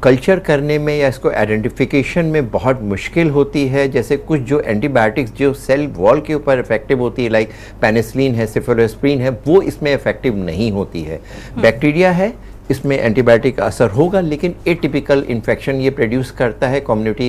कल्चर करने में या इसको आइडेंटिफिकेशन में बहुत मुश्किल होती है। जैसे कुछ जो एंटीबायोटिक्स जो सेल वॉल के ऊपर इफेक्टिव होती है, लाइक पेनिसिलिन है, सिफलोस्प्रिन है, वो इसमें इफेक्टिव नहीं होती है। बैक्टीरिया है, इसमें एंटीबायोटिक का असर होगा, लेकिन एटिपिकल इन्फेक्शन ये प्रोड्यूस करता है, कम्युनिटी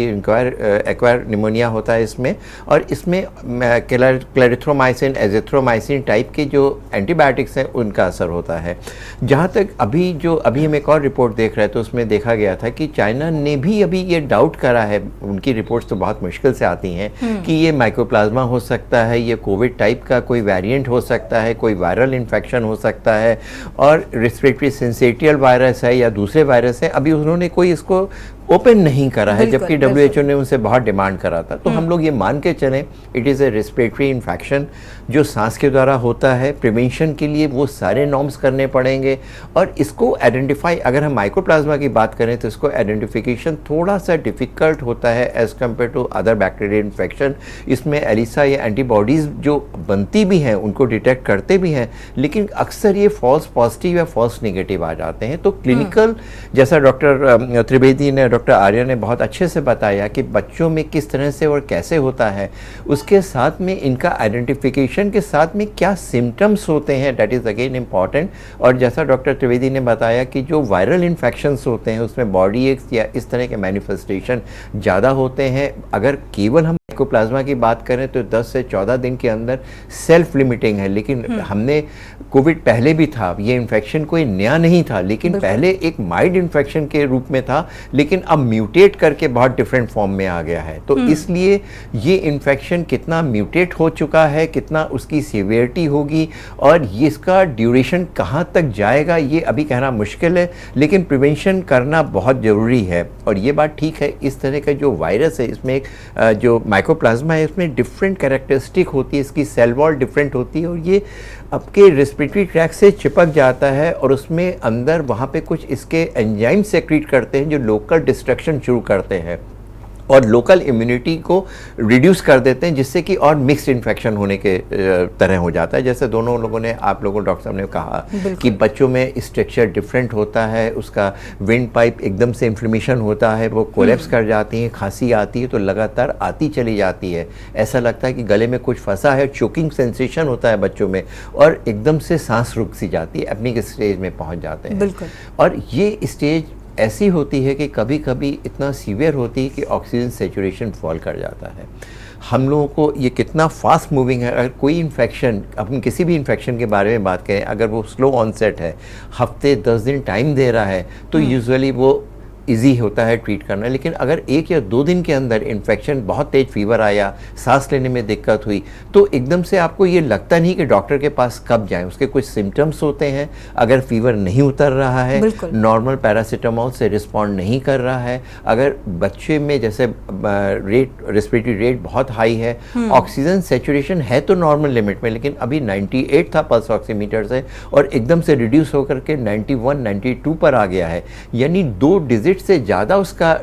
एक्वायर निमोनिया होता है इसमें, और इसमें क्लेरिथ्रोमाइसिन, एजिथ्रोमाइसिन टाइप के जो एंटीबायोटिक्स हैं उनका असर होता है। जहाँ तक अभी हम एक और रिपोर्ट देख रहे थे, तो उसमें देखा गया था कि चाइना ने भी अभी ये डाउट करा है, उनकी रिपोर्ट्स तो बहुत मुश्किल से आती हैं, कि ये माइकोप्लाज्मा हो सकता है, ये कोविड टाइप का कोई वेरिएंट हो सकता है, कोई वायरल इन्फेक्शन हो सकता है, और रेस्पिरेटरी सिंसिटिव वायरस है या दूसरे वायरस है। अभी उन्होंने कोई इसको ओपन नहीं करा है, जबकि WHO ने उनसे बहुत डिमांड करा था। तो हम लोग ये मान के चलें it is a respiratory infection जो सांस के द्वारा होता है। प्रिवेंशन के लिए वो सारे नॉर्म्स करने पड़ेंगे, और इसको आइडेंटिफाई, अगर हम माइकोप्लाज्मा की बात करें तो इसको आइडेंटिफिकेशन थोड़ा सा डिफ़िकल्ट होता है as compare to other bacterial infection. इसमें एलिसा या एंटीबॉडीज़ जो बनती भी हैं उनको डिटेक्ट करते भी हैं, लेकिन अक्सर ये फॉल्स पॉजिटिव या फॉल्स नेगेटिव आ जाते हैं। तो क्लिनिकल, जैसा डॉक्टर त्रिवेदी ने, डॉक्टर आर्य ने बहुत अच्छे से बताया कि बच्चों में किस तरह से और कैसे होता है, उसके साथ में इनका आइडेंटिफिकेशन के साथ में क्या सिम्टम्स होते हैं, दैट इज़ अगेन इम्पॉर्टेंट। और जैसा डॉक्टर त्रिवेदी ने बताया कि जो वायरल इन्फेक्शंस होते हैं उसमें बॉडी एक्स या इस तरह के मैनिफेस्टेशन ज़्यादा होते हैं। अगर केवल हम माइकोप्लाज्मा की बात करें तो 10 से 14 दिन के अंदर सेल्फ लिमिटिंग है, लेकिन हमने कोविड पहले भी था, ये इन्फेक्शन कोई नया नहीं था, लेकिन पहले एक माइल्ड इन्फेक्शन के रूप में था, लेकिन अब म्यूटेट करके बहुत डिफरेंट फॉर्म में आ गया है। तो इसलिए ये इन्फेक्शन कितना म्यूटेट हो चुका है, कितना उसकी सीवियरिटी होगी और ये इसका ड्यूरेशन कहाँ तक जाएगा, ये अभी कहना मुश्किल है, लेकिन प्रिवेंशन करना बहुत ज़रूरी है। और ये बात ठीक है, इस तरह का जो वायरस है इसमें एक जो माइकोप्लाज्मा है इसमें डिफरेंट कैरेक्टरिस्टिक होती है, इसकी सेल वॉल डिफरेंट होती है, और ये आपके रेस्पिरेटरी ट्रैक्ट से चिपक जाता है और उसमें अंदर वहाँ पे कुछ इसके एंजाइम सेक्रेट करते हैं जो लोकल डिस्ट्रक्शन शुरू करते हैं और लोकल इम्यूनिटी को रिड्यूस कर देते हैं, जिससे कि और मिक्स्ड इन्फेक्शन होने के तरह हो जाता है। जैसे दोनों लोगों ने, आप लोगों डॉक्टर साहब ने कहा कि बच्चों में स्ट्रक्चर डिफरेंट होता है, उसका विंड पाइप एकदम से इन्फ्लेमेशन होता है, वो कोलैप्स कर जाती है, खांसी आती है तो लगातार आती चली जाती है, ऐसा लगता है कि गले में कुछ फंसा है, चोकिंग सेंसेशन होता है बच्चों में, और एकदम से सांस रुक सी जाती है, एपनिक स्टेज में पहुँच जाते हैं। और ये स्टेज ऐसी होती है कि कभी कभी इतना सीवियर होती है कि ऑक्सीजन सैचुरेशन फॉल कर जाता है। हम लोगों को ये कितना फास्ट मूविंग है। अगर कोई इन्फेक्शन, अपन किसी भी इन्फेक्शन के बारे में बात करें, अगर वो स्लो ऑनसेट है, हफ्ते 10 दिन टाइम दे रहा है, तो यूजुअली वो इजी होता है ट्रीट करना। लेकिन अगर 1 या 2 दिन के अंदर इन्फेक्शन, बहुत तेज फीवर आया, सांस लेने में दिक्कत हुई, तो एकदम से आपको ये लगता नहीं कि डॉक्टर के पास कब जाएं। उसके कुछ सिम्टम्स होते हैं। अगर फीवर नहीं उतर रहा है, नॉर्मल पैरासीटामोल से रिस्पॉन्ड नहीं कर रहा है, अगर बच्चे में जैसे रेस्पिरेटरी रेट बहुत हाई है, ऑक्सीजन सेचुरेशन है तो नॉर्मल लिमिट में, लेकिन अभी 98 था पल्स ऑक्सीमीटर से और एकदम से रिड्यूस होकर के 91, 92 पर आ गया है, यानी 2 डिजिट से ज़्यादा उसका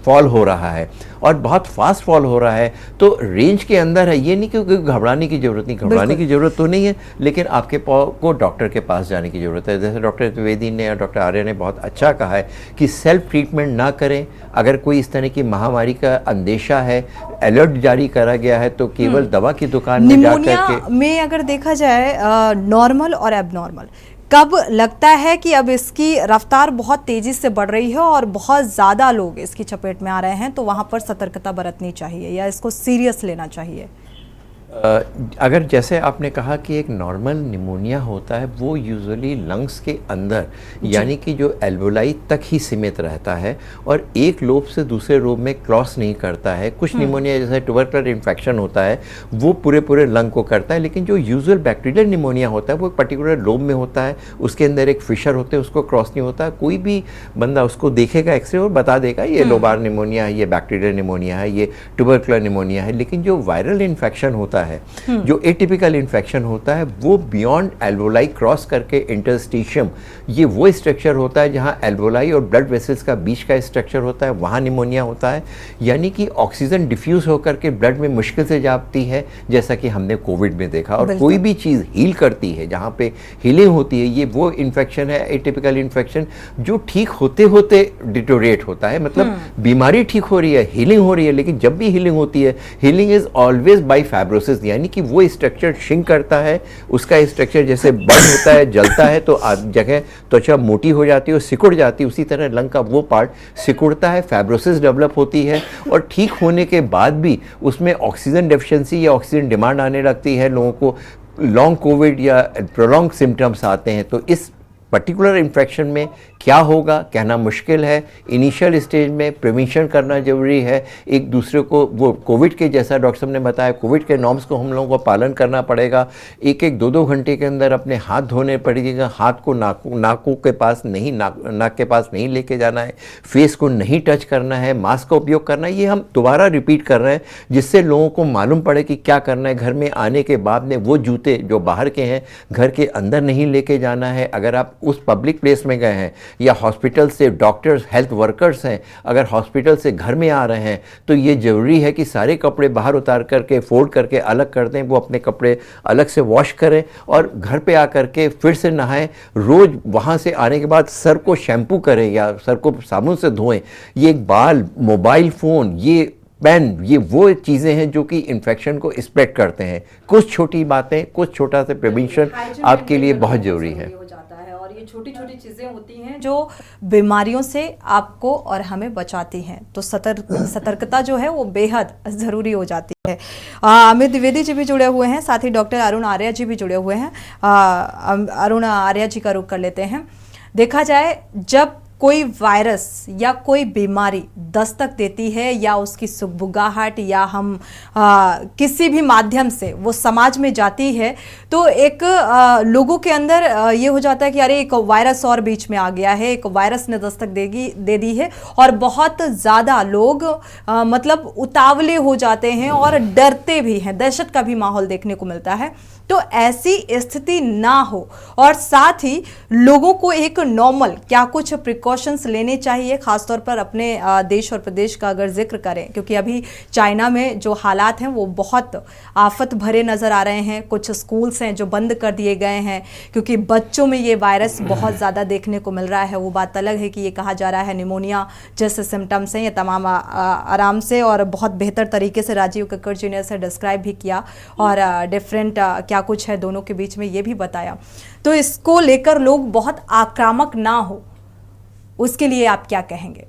फॉल हो रहा है और बहुत फास्ट फॉल हो रहा है, तो रेंज के अंदर है। ये नहीं कि घबराने की ज़रूरत नहीं, घबराने की ज़रूरत तो नहीं है, लेकिन आपके को डॉक्टर के पास जाने की ज़रूरत है। जैसे डॉक्टर द्विवेदी ने और डॉक्टर आर्य ने बहुत अच्छा कहा है कि सेल्फ ट्रीटमेंट ना करें। अगर कोई इस तरह की महामारी का अंदेशा है, अलर्ट जारी करा गया है, तो केवल दवा की दुकान में जा करके। में अगर देखा जाए नॉर्मल और एबनॉर्मल, कब लगता है कि अब इसकी रफ्तार बहुत तेजी से बढ़ रही है और बहुत ज़्यादा लोग इसकी चपेट में आ रहे हैं, तो वहाँ पर सतर्कता बरतनी चाहिए या इसको सीरियस लेना चाहिए? अगर जैसे आपने कहा कि एक नॉर्मल निमोनिया होता है, वो यूजुअली लंग्स के अंदर, यानी कि जो एल्वोलाई तक ही सीमित रहता है और एक लोब से दूसरे लोब में क्रॉस नहीं करता है। कुछ निमोनिया जैसे ट्यूबरकुलर इन्फेक्शन होता है, वो पूरे लंग को करता है, लेकिन जो यूजुअल बैक्टीरियल निमोनिया होता है वो एक पर्टिकुलर लोब में होता है, उसके अंदर एक फिशर होते हैं, उसको क्रॉस नहीं होता। कोई भी बंदा उसको देखेगा एक्सरे और बता देगा ये लोबार निमोनिया है, ये बैक्टीरियल निमोनिया है, ये ट्यूबरकुलर निमोनिया है। लेकिन जो वायरल इन्फेक्शन होता है, जो एटिपिकल इन्फेक्शन होता है, वो बियॉन्ड एल्वोलाई क्रॉस करके इंटरस्टिशियम, ये वो स्ट्रक्चर होता है जहां एल्वोलाई और ब्लड वेसल्स का बीच का स्ट्रक्चर होता है, वहां निमोनिया होता है। यानी कि ऑक्सीजन डिफ्यूज होकर के ब्लड में मुश्किल से जाती है, जैसा कि हमने कोविड में देखा। और कोई भी चीज़ हील करती है, जहाँ पे हीलिंग होती है, ये वो इन्फेक्शन है, एटिपिकल इन्फेक्शन, जो ठीक होते होते डिटोरेट होता है। मतलब बीमारी ठीक हो रही है, हीलिंग हो रही है, लेकिन जब भी हीलिंग होती है, healing is always by fibrosis, यानी कि वो स्ट्रक्चर श्रिंक करता है, उसका स्ट्रक्चर जैसे बर्न होता है, जलता है, तो जगह त्वचा मोटी हो जाती है और सिकुड़ जाती है, उसी तरह लंग का वो पार्ट सिकुड़ता है, फाइब्रोसिस डेवलप होती है और ठीक होने के बाद भी उसमें ऑक्सीजन डेफिशिएंसी या ऑक्सीजन डिमांड आने लगती है। लोगों को लॉन्ग कोविड या प्रोलॉन्ग सिम्टम्स आते हैं। तो इस पर्टिकुलर इन्फेक्शन में क्या होगा कहना मुश्किल है। इनिशियल स्टेज में प्रिवेंशन करना जरूरी है। एक दूसरे को, वो कोविड के जैसा डॉक्टर साहब ने बताया, कोविड के नॉर्म्स को हम लोगों को पालन करना पड़ेगा। एक 2 घंटे के अंदर अपने हाथ धोने पड़ेगा। हाथ को नाकों के पास नहीं, नाक के पास नहीं लेके जाना है, फेस को नहीं टच करना है, मास्क का उपयोग करना है। ये हम दोबारा रिपीट कर रहे हैं जिससे लोगों को मालूम पड़े कि क्या करना है। घर में आने के बाद में वो जूते जो बाहर के हैं घर के अंदर नहीं लेके जाना है। अगर आप उस पब्लिक प्लेस में गए हैं या हॉस्पिटल से डॉक्टर्स, हेल्थ वर्कर्स हैं, अगर हॉस्पिटल से घर में आ रहे हैं, तो ये ज़रूरी है कि सारे कपड़े बाहर उतार करके फोल्ड करके अलग कर दें। वो अपने कपड़े अलग से वॉश करें और घर पे आकर के फिर से नहाएं। रोज़ वहाँ से आने के बाद सर को शैम्पू करें या सर को साबुन से धोएं। ये बाल, मोबाइल फ़ोन, ये पेन, ये वो चीज़ें हैं जो कि इन्फेक्शन को स्प्रेड करते हैं। कुछ छोटी बातें, कुछ छोटा सा प्रिवेंशन आपके लिए बहुत ज़रूरी है। छोटी छोटी चीज़ें होती हैं जो बीमारियों से आपको और हमें बचाती हैं। तो सतर्कता जो है वो बेहद ज़रूरी हो जाती है। अमित द्विवेदी जी भी जुड़े हुए हैं, साथ ही डॉक्टर अरुण आर्या जी भी जुड़े हुए हैं। अरुण आर्या जी का रुख कर लेते हैं। देखा जाए, जब कोई वायरस या कोई बीमारी दस्तक देती है या उसकी सुगबुगाहट या हम किसी भी माध्यम से वो समाज में जाती है, तो एक लोगों के अंदर ये हो जाता है कि अरे एक वायरस और बीच में आ गया है, एक वायरस ने दस्तक दे दी है, और बहुत ज़्यादा लोग मतलब उतावले हो जाते हैं और डरते भी हैं, दहशत का भी माहौल देखने को मिलता है। तो ऐसी स्थिति ना हो और साथ ही लोगों को एक नॉर्मल क्या कुछ प्रिकॉशंस लेने चाहिए, खासतौर पर अपने देश और प्रदेश का अगर जिक्र करें, क्योंकि अभी चाइना में जो हालात हैं वो बहुत आफत भरे नज़र आ रहे हैं। कुछ स्कूल्स हैं जो बंद कर दिए गए हैं क्योंकि बच्चों में ये वायरस बहुत ज़्यादा देखने को मिल रहा है। वो बात अलग है कि ये कहा जा रहा है निमोनिया जैसे सिम्टम्स हैं, ये तमाम आराम से और बहुत बेहतर तरीके से राजीव कक्कड़ जी ने इसे डिस्क्राइब भी किया और डिफरेंट क्या कुछ है दोनों के बीच में ये भी बताया। तो इसको लेकर लोग बहुत आक्रामक ना हो, उसके लिए आप क्या कहेंगे?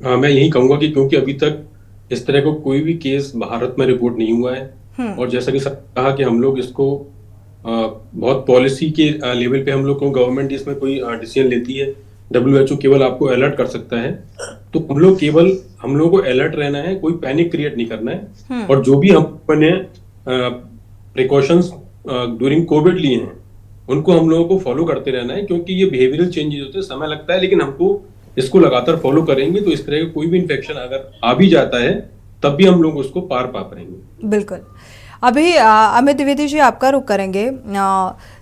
मैं यही कहूंगा कि क्योंकि अभी तक इस तरह का कोई भी केस भारत में रिपोर्ट नहीं हुआ है। और जैसा कि सर कहा कि हम लोग इसको बहुत पॉलिसी के लेवल पे हम लोग को गवर्नमेंट इसमें कोई डिसीजन लेती है, WHO केवल आपको अलर्ट कर सकता है। तो हम लोग को अलर्ट रहना है, कोई पैनिक क्रिएट नहीं करना है। और जो भी हमने प्रिकॉशंस ड्यूरिंग कोविड लिए हैं उनको हम लोगों को फॉलो करते रहना है, क्योंकि ये बिहेवियरल चेंजेस होते हैं, समय लगता है, लेकिन हमको इसको लगातार फॉलो करेंगे तो इस तरह का कोई भी इन्फेक्शन अगर आ भी जाता है तब भी हम लोग उसको पार पा पाएंगे। बिल्कुल। अभी अमित द्विवेदी जी आपका रुख करेंगे।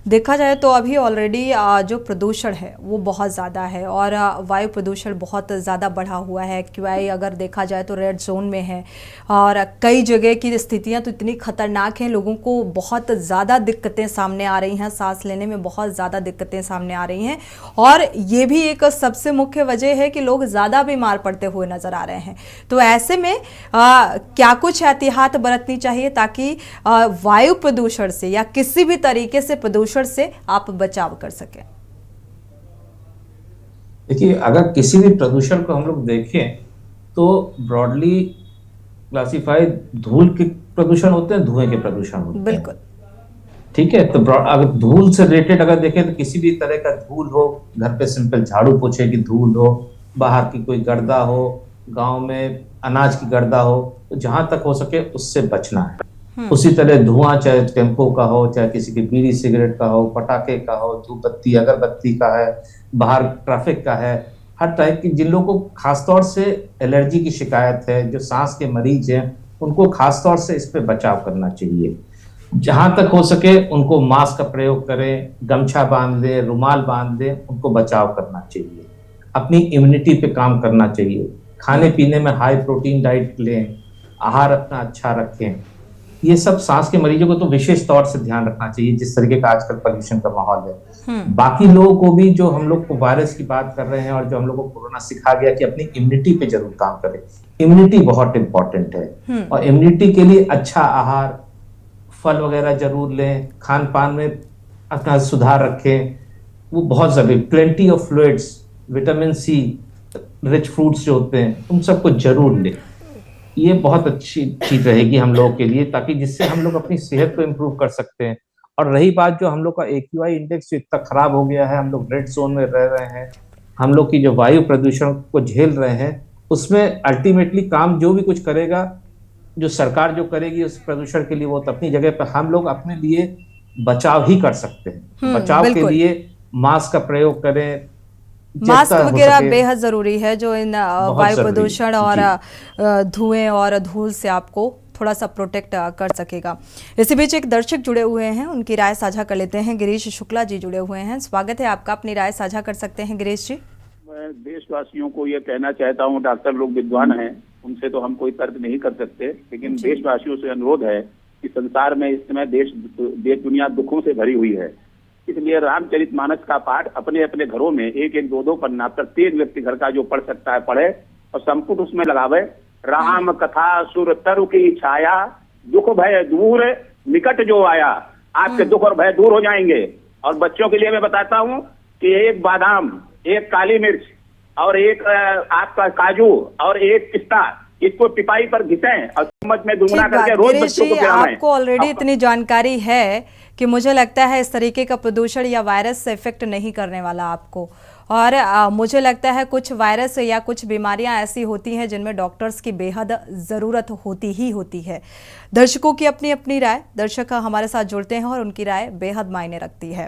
देखा जाए तो अभी ऑलरेडी जो प्रदूषण है वो बहुत ज़्यादा है और वायु प्रदूषण बहुत ज़्यादा बढ़ा हुआ है। QI अगर देखा जाए तो रेड जोन में है और कई जगह की स्थितियां तो इतनी खतरनाक हैं, लोगों को बहुत ज़्यादा दिक्कतें सामने आ रही हैं, सांस लेने में बहुत ज़्यादा दिक्कतें सामने आ रही हैं। और ये भी एक सबसे मुख्य वजह है कि लोग ज़्यादा बीमार पड़ते हुए नज़र आ रहे हैं। तो ऐसे में क्या कुछ एहतियात बरतनी चाहिए ताकि वायु प्रदूषण से या किसी भी तरीके से प्रदूषण से आप बचाव कर सकें? देखिए, अगर किसी भी प्रदूषण को हम लोग देखें तो ब्रॉडली क्लासिफाइड धूल के प्रदूषण होते हैं, धुएं के प्रदूषण होते हैं। बिल्कुल ठीक है। तो अगर धूल से रिलेटेड अगर देखें तो किसी भी तरह का धूल हो, घर पे सिंपल झाड़ू पोछे की धूल हो, बाहर की कोई गर्दा हो, गांव में अनाज की गर्दा हो, तो जहां तक हो सके उससे बचना है। उसी तरह धुआं चाहे टेम्पो का हो, चाहे किसी की बीड़ी सिगरेट का हो, पटाखे का हो, धूप बत्ती अगरबत्ती का है, बाहर ट्रैफिक का है, हर टाइप की, जिन लोगों को खासतौर से एलर्जी की शिकायत है, जो सांस के मरीज हैं, उनको खासतौर से इस पे बचाव करना चाहिए। जहां तक हो सके उनको मास्क का प्रयोग करें, गमछा बांध दें, रुमाल बांध दें, उनको बचाव करना चाहिए। अपनी इम्यूनिटी पे काम करना चाहिए। खाने पीने में हाई प्रोटीन डाइट लें, आहार अपना अच्छा रखें। ये सब सांस के मरीजों को तो विशेष तौर से ध्यान रखना चाहिए, जिस तरीके का आजकल पोल्यूशन का माहौल है। बाकी लोगों को भी, जो हम लोग को वायरस की बात कर रहे हैं और जो हम लोग को कोरोना सिखा गया कि अपनी इम्यूनिटी पे जरूर काम करें। इम्यूनिटी बहुत इंपॉर्टेंट है और इम्यूनिटी के लिए अच्छा आहार, फल वगैरह जरूर लें, खान पान में अपना सुधार रखें, वो बहुत जरूरी। Plenty of fluids, vitamin C rich fruits जो होते हैं, उन सबको जरूर लें। ये बहुत अच्छी चीज रहेगी हम लोगों के लिए, ताकि जिससे हम लोग अपनी सेहत को इम्प्रूव कर सकते हैं। और रही बात जो हम लोग का AQI इंडेक्स जो इतना खराब हो गया है, हम लोग रेड जोन में रह रहे हैं, हम लोग की जो वायु प्रदूषण को झेल रहे हैं, उसमें अल्टीमेटली काम जो भी कुछ करेगा, जो सरकार जो करेगी उस प्रदूषण के लिए, वो तो अपनी जगह पर, हम लोग अपने लिए बचाव ही कर सकते हैं। बचाव के लिए मास्क का प्रयोग करें, मास्क वगैरह बेहद जरूरी है, जो इन वायु प्रदूषण और धुएं और धूल से आपको थोड़ा सा प्रोटेक्ट कर सकेगा। इसी बीच एक दर्शक जुड़े हुए हैं, उनकी राय साझा कर लेते हैं। गिरीश शुक्ला जी जुड़े हुए हैं, स्वागत है आपका, अपनी राय साझा कर सकते हैं गिरीश जी। मैं देशवासियों को ये कहना चाहता हूँ, डॉक्टर लोग विद्वान हैं, उनसे तो हम कोई तर्क नहीं कर सकते, लेकिन देशवासियों से अनुरोध है कि संसार में इस समय देश दुनिया दुखों से भरी हुई है। इसलिए रामचरितमानस का पाठ अपने अपने घरों में एक एक दो पन्ना प्रत्येक व्यक्ति घर का जो पढ़ सकता है पढ़े और संपुट उसमें लगावे। राम कथा सुर तरु की छाया, दुख भय दूर निकट जो आया। आपके दुख और भय दूर हो जाएंगे। और बच्चों के लिए मैं बताता हूँ कि एक बादाम, एक काली मिर्च और एक आपका काजू और एक पिस्ता, इसको पिपाई पर घिसें और चम्मच में दुगना करके रोज बच्चों को खिलाएं। आपको ऑलरेडी इतनी जानकारी है कि मुझे लगता है इस तरीके का प्रदूषण या वायरस से इफेक्ट नहीं करने वाला आपको। और मुझे लगता है कुछ वायरस या कुछ बीमारियां ऐसी होती हैं जिनमें डॉक्टर्स की बेहद ज़रूरत होती है। दर्शकों की अपनी अपनी राय, दर्शक हमारे साथ जुड़ते हैं और उनकी राय बेहद मायने रखती है।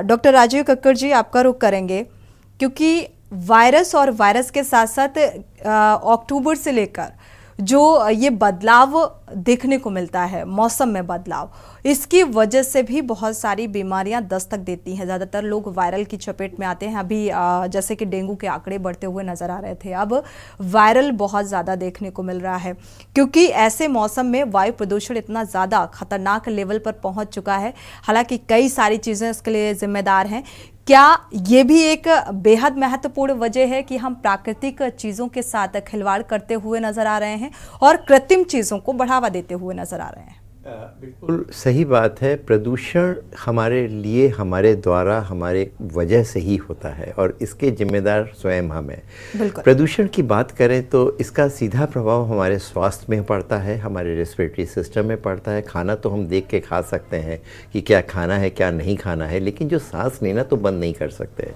डॉक्टर राजीव कक्कड़ जी आपका रुख करेंगे, क्योंकि वायरस और वायरस के साथ साथ अक्टूबर से लेकर जो ये बदलाव देखने को मिलता है, मौसम में बदलाव, इसकी वजह से भी बहुत सारी बीमारियां दस्तक देती हैं। ज़्यादातर लोग वायरल की चपेट में आते हैं। अभी जैसे कि डेंगू के आंकड़े बढ़ते हुए नज़र आ रहे थे, अब वायरल बहुत ज़्यादा देखने को मिल रहा है, क्योंकि ऐसे मौसम में वायु प्रदूषण इतना ज़्यादा खतरनाक लेवल पर पहुँच चुका है। हालांकि कई सारी चीज़ें इसके लिए जिम्मेदार हैं। क्या ये भी एक बेहद महत्वपूर्ण वजह है कि हम प्राकृतिक चीज़ों के साथ खिलवाड़ करते हुए नजर आ रहे हैं और कृत्रिम चीज़ों को बढ़ावा देते हुए नजर आ रहे हैं? बिल्कुल सही बात है। प्रदूषण हमारे लिए, हमारे द्वारा, हमारे वजह से ही होता है और इसके जिम्मेदार स्वयं हम हैं। प्रदूषण की बात करें तो इसका सीधा प्रभाव हमारे स्वास्थ्य में पड़ता है, हमारे रेस्पिरेटरी सिस्टम में पड़ता है। खाना तो हम देख के खा सकते हैं कि क्या खाना है क्या नहीं खाना है, लेकिन जो सांस लेना तो बंद नहीं कर सकते।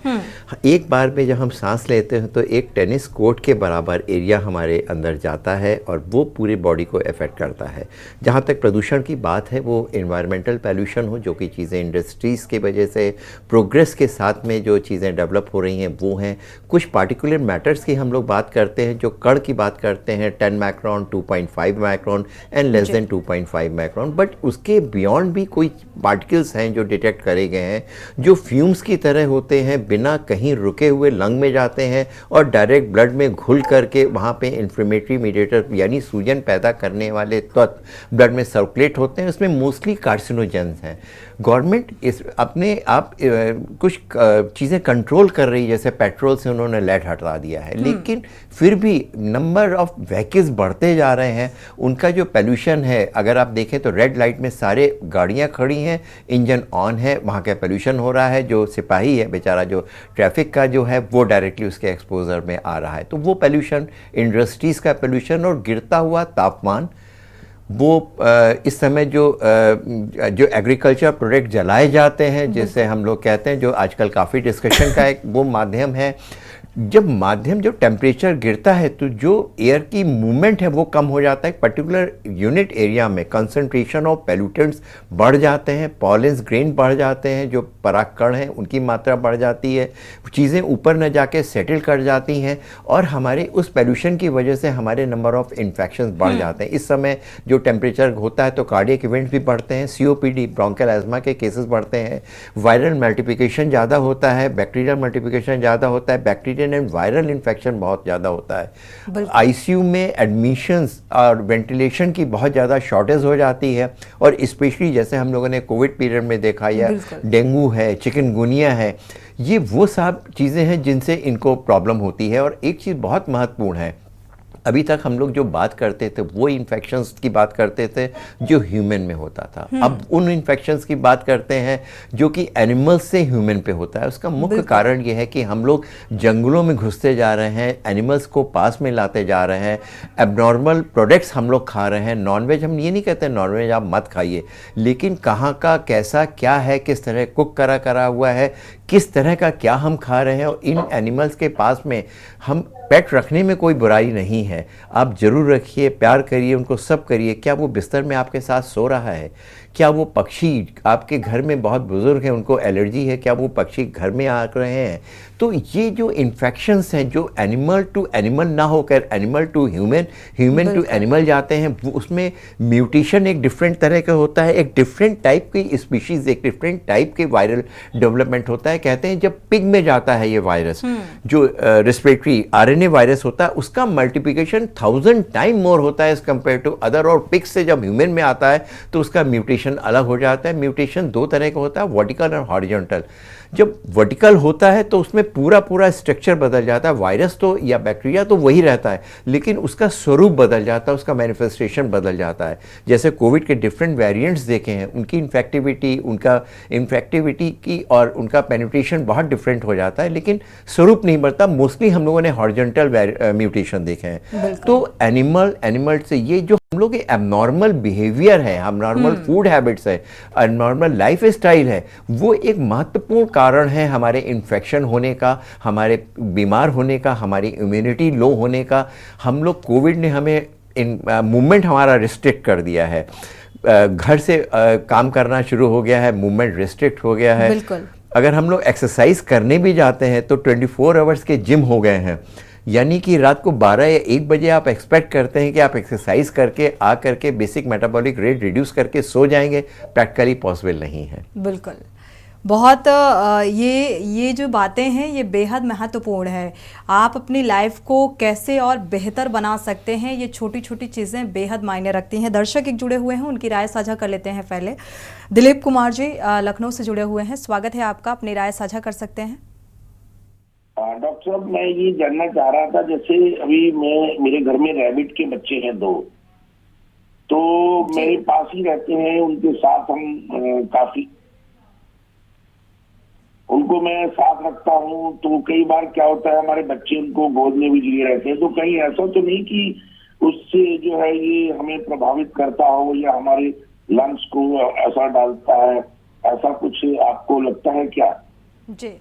एक बार में जब हम सांस लेते हैं तो एक टेनिस कोर्ट के बराबर एरिया हमारे अंदर जाता है और वो पूरी बॉडी को अफेक्ट करता है। जहाँ तक प्रदूषण की बात है, वो एनवायरमेंटल पॉल्यूशन हो, जो कि चीज़ें इंडस्ट्रीज़ के वजह से प्रोग्रेस के साथ में जो चीज़ें डेवलप हो रही हैं वो हैं। कुछ पार्टिकुलर मैटर्स की हम लोग बात करते हैं, जो कण की बात करते हैं 10 micron, 2.5 micron and less than 2.5 micron, but उसके बियॉन्ड भी कोई पार्टिकल्स हैं जो डिटेक्ट करे गए हैं, जो फ्यूम्स की तरह होते हैं, बिना कहीं रुके हुए लंग में जाते हैं और डायरेक्ट ब्लड में घुल करके वहाँ पे इन्फ्लेमेटरी मीडिएटर यानी सूजन पैदा करने वाले तत्व ब्लड में सर्कुलेट होते हैं। उसमें मोस्टली कार्सिनोजेंस हैं। गवर्नमेंट इस अपने आप कुछ चीज़ें कंट्रोल कर रही है, जैसे पेट्रोल से उन्होंने लेड हटा दिया है, लेकिन फिर भी नंबर ऑफ व्हीकल्स बढ़ते जा रहे हैं। उनका जो पोल्यूशन है, अगर आप देखें तो रेड लाइट में सारे गाड़ियां खड़ी हैं, इंजन ऑन है, वहाँ का पोल्यूशन हो रहा है। जो सिपाही है बेचारा, जो ट्रैफिक का जो है, वो डायरेक्टली उसके एक्सपोजर में आ रहा है। तो वो पोल्यूशन, इंडस्ट्रीज़ का पोल्यूशन और गिरता हुआ तापमान, वो इस समय जो एग्रीकल्चर प्रोडक्ट जलाए जाते हैं, जिसे हम लोग कहते हैं, जो आजकल काफ़ी डिस्कशन का एक वो माध्यम है। जब टेम्परेचर गिरता है तो जो एयर की मूवमेंट है वो कम हो जाता है। पर्टिकुलर यूनिट एरिया में कंसंट्रेशन ऑफ पोल्यूटेंट्स बढ़ जाते हैं, पॉलेंस ग्रेन बढ़ जाते हैं, जो परागकण हैं उनकी मात्रा बढ़ जाती है, चीज़ें ऊपर न जाके सेटल कर जाती हैं और हमारे उस पोल्यूशन की वजह से हमारे नंबर ऑफ इन्फेक्शंस बढ़ जाते हैं। इस समय जो टेम्परेचर होता है तो कार्डियक इवेंट्स भी बढ़ते हैं, COPD ब्रोंकियल एस्मा के केसेस बढ़ते हैं, वायरल मल्टीप्लिकेशन ज़्यादा होता है, बैक्टीरियल मल्टीप्लिकेशन ज़्यादा होता है, बैक्टीरियल एंड वायरल इन्फेक्शन बहुत ज़्यादा होता है। ICU में एडमिशंस और वेंटिलेशन की बहुत ज़्यादा शॉर्टेज हो जाती है और स्पेशली जैसे हम लोगों ने कोविड पीरियड में देखा, या डेंगू है, चिकनगुनिया है, ये वो सब चीज़ें हैं जिनसे इनको प्रॉब्लम होती है। और एक चीज़ बहुत महत्वपूर्ण है, अभी तक हम लोग जो बात करते थे वो इन्फेक्शंस की बात करते थे जो ह्यूमन में होता था। अब उन इन्फेक्शंस की बात करते हैं जो कि एनिमल्स से ह्यूमन पे होता है। उसका मुख्य कारण ये है कि हम लोग जंगलों में घुसते जा रहे हैं, एनिमल्स को पास में लाते जा रहे हैं, एबनॉर्मल प्रोडक्ट्स हम लोग खा रहे हैं। नॉनवेज, हम ये नहीं कहते नॉनवेज आप मत खाइए, लेकिन कहाँ का कैसा क्या है, किस तरह कुक करा हुआ है, किस तरह का क्या हम खा रहे हैं। और इन एनिमल्स के पास में हम पेट रखने में कोई बुराई नहीं है, आप ज़रूर रखिए, प्यार करिए, उनको सब करिए। क्या वो बिस्तर में आपके साथ सो रहा है? क्या वो पक्षी आपके घर में बहुत बुजुर्ग हैं, उनको एलर्जी है, क्या वो पक्षी घर में आ रहे हैं? तो ये जो इन्फेक्शंस हैं जो एनिमल टू एनिमल ना होकर animal to human, human to animal जाते हैं, वो उसमें म्यूटेशन एक डिफरेंट तरह का होता है, एक डिफरेंट टाइप की स्पीशीज़, एक डिफरेंट टाइप के वायरल डेवलपमेंट होता है। कहते हैं जब पिग में जाता है ये वायरस, जो रेस्पिरेटरी RNA वायरस होता है, उसका मल्टीप्लिकेशन 1000 टाइम मोर होता है एज कम्पेयर टू अदर। और पिग से जब ह्यूमन में आता है तो उसका म्यूटेशन अलग हो जाता है। म्यूटेशन दो तरह का होता है, वर्टिकल और हॉरिजॉन्टल। जब वर्टिकल होता है तो उसमें पूरा स्ट्रक्चर बदल जाता है। वायरस तो या बैक्टीरिया तो वही रहता है, लेकिन उसका स्वरूप बदल जाता है, उसका मैनिफेस्टेशन बदल जाता है। जैसे कोविड के डिफरेंट वेरिएंट्स देखे हैं, उनकी इन्फेक्टिविटी की और उनका पेनिट्रेशन बहुत डिफरेंट हो जाता है, लेकिन स्वरूप नहीं बढ़ता। मोस्टली हम लोगों ने हॉरिजॉन्टल म्यूटेशन देखे हैं। तो एनिमल से ये जो हम लोग एबनॉर्मल बिहेवियर है, एबनॉर्मल फूड हैबिट्स है, एबनॉर्मल लाइफ स्टाइल है, वो एक महत्वपूर्ण कारण है हमारे इन्फेक्शन होने का, हमारे बीमार होने का, हमारी इम्यूनिटी लो होने का। हम लोग कोविड ने हमें मूवमेंट हमारा रिस्ट्रिक्ट कर दिया है, घर से काम करना शुरू हो गया है, मूवमेंट रिस्ट्रिक्ट हो गया है। अगर हम लोग एक्सरसाइज करने भी जाते हैं तो 24 आवर्स के जिम हो गए हैं, यानी कि रात को 12 या 1 बजे आप एक्सपेक्ट करते हैं कि आप एक्सरसाइज करके आ करके बेसिक मेटाबॉलिक रेट रिड्यूस करके सो जाएंगे। प्रैक्टिकली पॉसिबल नहीं है। बिल्कुल, बहुत ये जो बातें हैं ये बेहद महत्वपूर्ण है। आप अपनी लाइफ को कैसे और बेहतर बना सकते हैं, ये छोटी छोटी चीज़ें बेहद मायने रखती हैं। दर्शक एक जुड़े हुए हैं, उनकी राय साझा कर लेते हैं। पहले दिलीप कुमार जी लखनऊ से जुड़े हुए हैं, स्वागत है आपका, अपनी राय साझा कर सकते हैं। डॉक्टर साहब, मैं ये जानना चाह रहा था, जैसे अभी मेरे घर में रैबिट के बच्चे हैं 2, तो तो मेरे पास ही रहते हैं, उनके साथ हम काफी उनको मैं साथ रखता हूँ। तो कई बार क्या होता है, हमारे बच्चे उनको गोद में भी लिए रहते हैं, तो कहीं ऐसा तो नहीं कि उससे जो है ये हमें प्रभावित करता हो या हमारे लंग्स को असर डालता है, ऐसा कुछ आपको लगता है क्या? जी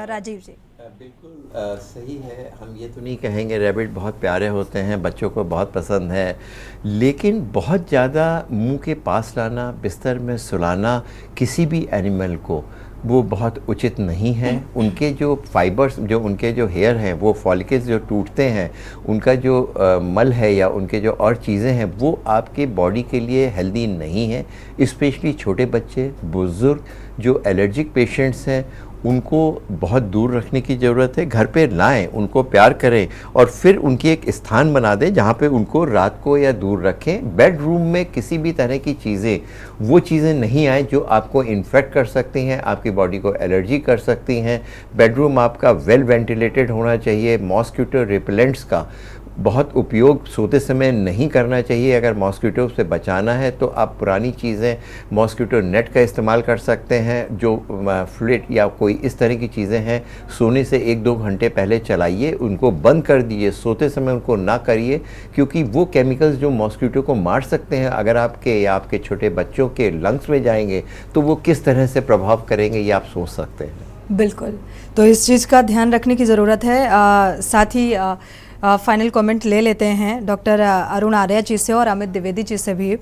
राजीव जी। बिल्कुल सही है। हम ये तो नहीं कहेंगे, रैबिट बहुत प्यारे होते हैं, बच्चों को बहुत पसंद है, लेकिन बहुत ज़्यादा मुंह के पास लाना, बिस्तर में सुलाना किसी भी एनिमल को वो बहुत उचित नहीं है। उनके जो फाइबर्स, जो उनके जो हेयर हैं, वो फॉलिकल्स जो टूटते हैं, उनका जो मल है या उनके जो और चीज़ें हैं, वो आपके बॉडी के लिए हेल्दी नहीं है। स्पेशली छोटे बच्चे, बुज़ुर्ग, जो एलर्जिक पेशेंट्स हैं, उनको बहुत दूर रखने की ज़रूरत है। घर पे लाएं, उनको प्यार करें और फिर उनकी एक स्थान बना दें जहाँ पे उनको रात को या दूर रखें। बेडरूम में किसी भी तरह की चीज़ें, वो चीज़ें नहीं आए जो आपको इन्फेक्ट कर सकती हैं, आपकी बॉडी को एलर्जी कर सकती हैं। बेडरूम आपका वेल वेंटिलेटेड होना चाहिए। मॉस्किटो रिपेलेंट्स का बहुत उपयोग सोते समय नहीं करना चाहिए। अगर मॉस्किटो से बचाना है तो आप पुरानी चीज़ें, मॉस्किटो नेट का इस्तेमाल कर सकते हैं। जो फ्लिट या कोई इस तरह की चीज़ें हैं, सोने से 1-2 घंटे पहले चलाइए, उनको बंद कर दीजिए, सोते समय उनको ना करिए, क्योंकि वो केमिकल्स जो मॉस्किटो को मार सकते हैं, अगर आपके या आपके छोटे बच्चों के लंग्स में जाएंगे तो वो किस तरह से प्रभाव करेंगे, ये आप सोच सकते हैं। बिल्कुल, तो इस चीज़ का ध्यान रखने की ज़रूरत है। साथ ही फाइनल कमेंट ले लेते हैं डॉक्टर अरुण आर्या जी से और अमित द्विवेदी जी से भी।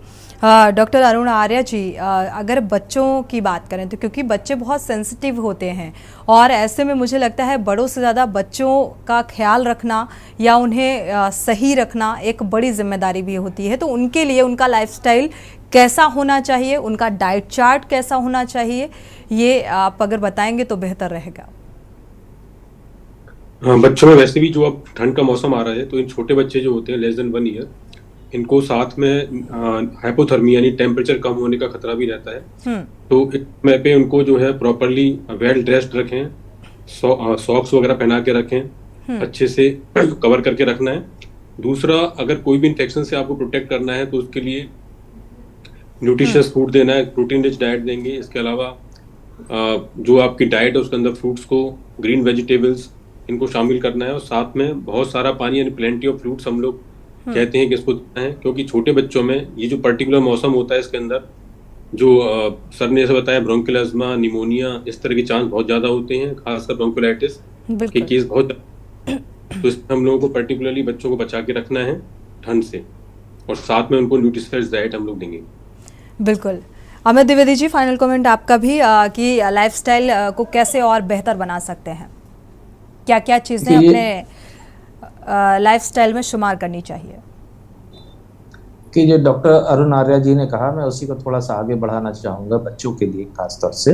डॉक्टर अरुण आर्या जी, अगर बच्चों की बात करें तो क्योंकि बच्चे बहुत सेंसिटिव होते हैं और ऐसे में मुझे लगता है बड़ों से ज़्यादा बच्चों का ख्याल रखना या उन्हें सही रखना एक बड़ी जिम्मेदारी भी होती है। तो उनके लिए उनका लाइफस्टाइल कैसा होना चाहिए, उनका डाइट चार्ट कैसा होना चाहिए, ये आप अगर बताएंगे तो बेहतर रहेगा। हाँ, बच्चों में वैसे भी जो अब ठंड का मौसम आ रहा है, तो इन छोटे बच्चे जो होते हैं लेस देन 1 ईयर, इनको साथ में हाइपोथर्मी यानी टेम्परेचर कम होने का खतरा भी रहता है। तो इस समय पे उनको जो है प्रॉपरली वेल ड्रेस्ड रखें, सॉक्स वगैरह पहना के रखें, अच्छे से कवर करके रखना है। दूसरा, अगर कोई भी इन्फेक्शन से आपको प्रोटेक्ट करना है तो उसके लिए न्यूट्रिशियस फूड देना है, प्रोटीन रिच डाइट देंगे। इसके अलावा जो आपकी डाइट है उसके अंदर फ्रूट्स को, ग्रीन वेजिटेबल्स, इनको शामिल करना है और साथ में बहुत सारा पानी यानी प्लेंटी ऑफ फ्लूइड्स हम लोग कहते हैं कि इसको देना है, क्योंकि छोटे बच्चों में ये जो पर्टिकुलर मौसम होता है इसके अंदर जो सर ने ऐसा बताया, ब्रोंकियल अस्थमा, निमोनिया, इस तरह के चांस बहुत ज्यादा होते हैं, खासकर ब्रोंकोलाइटिस के केस बहुत। तो इसमें हम लोगों को पर्टिकुलरली बच्चों को बचा के रखना है ठंड से, और साथ में उनको न्यूट्रिशियस डाइट हम लोग देंगे। बिल्कुल। अमित द्विवेदी जी, फाइनल कमेंट आपका भी कि लाइफस्टाइल को कैसे और बेहतर बना सकते हैं, क्या क्या चीज़ें अपने लाइफस्टाइल में शुमार करनी चाहिए? कि जो डॉक्टर अरुण आर्या जी ने कहा, मैं उसी को थोड़ा सा आगे बढ़ाना चाहूँगा बच्चों के लिए खास तौर से।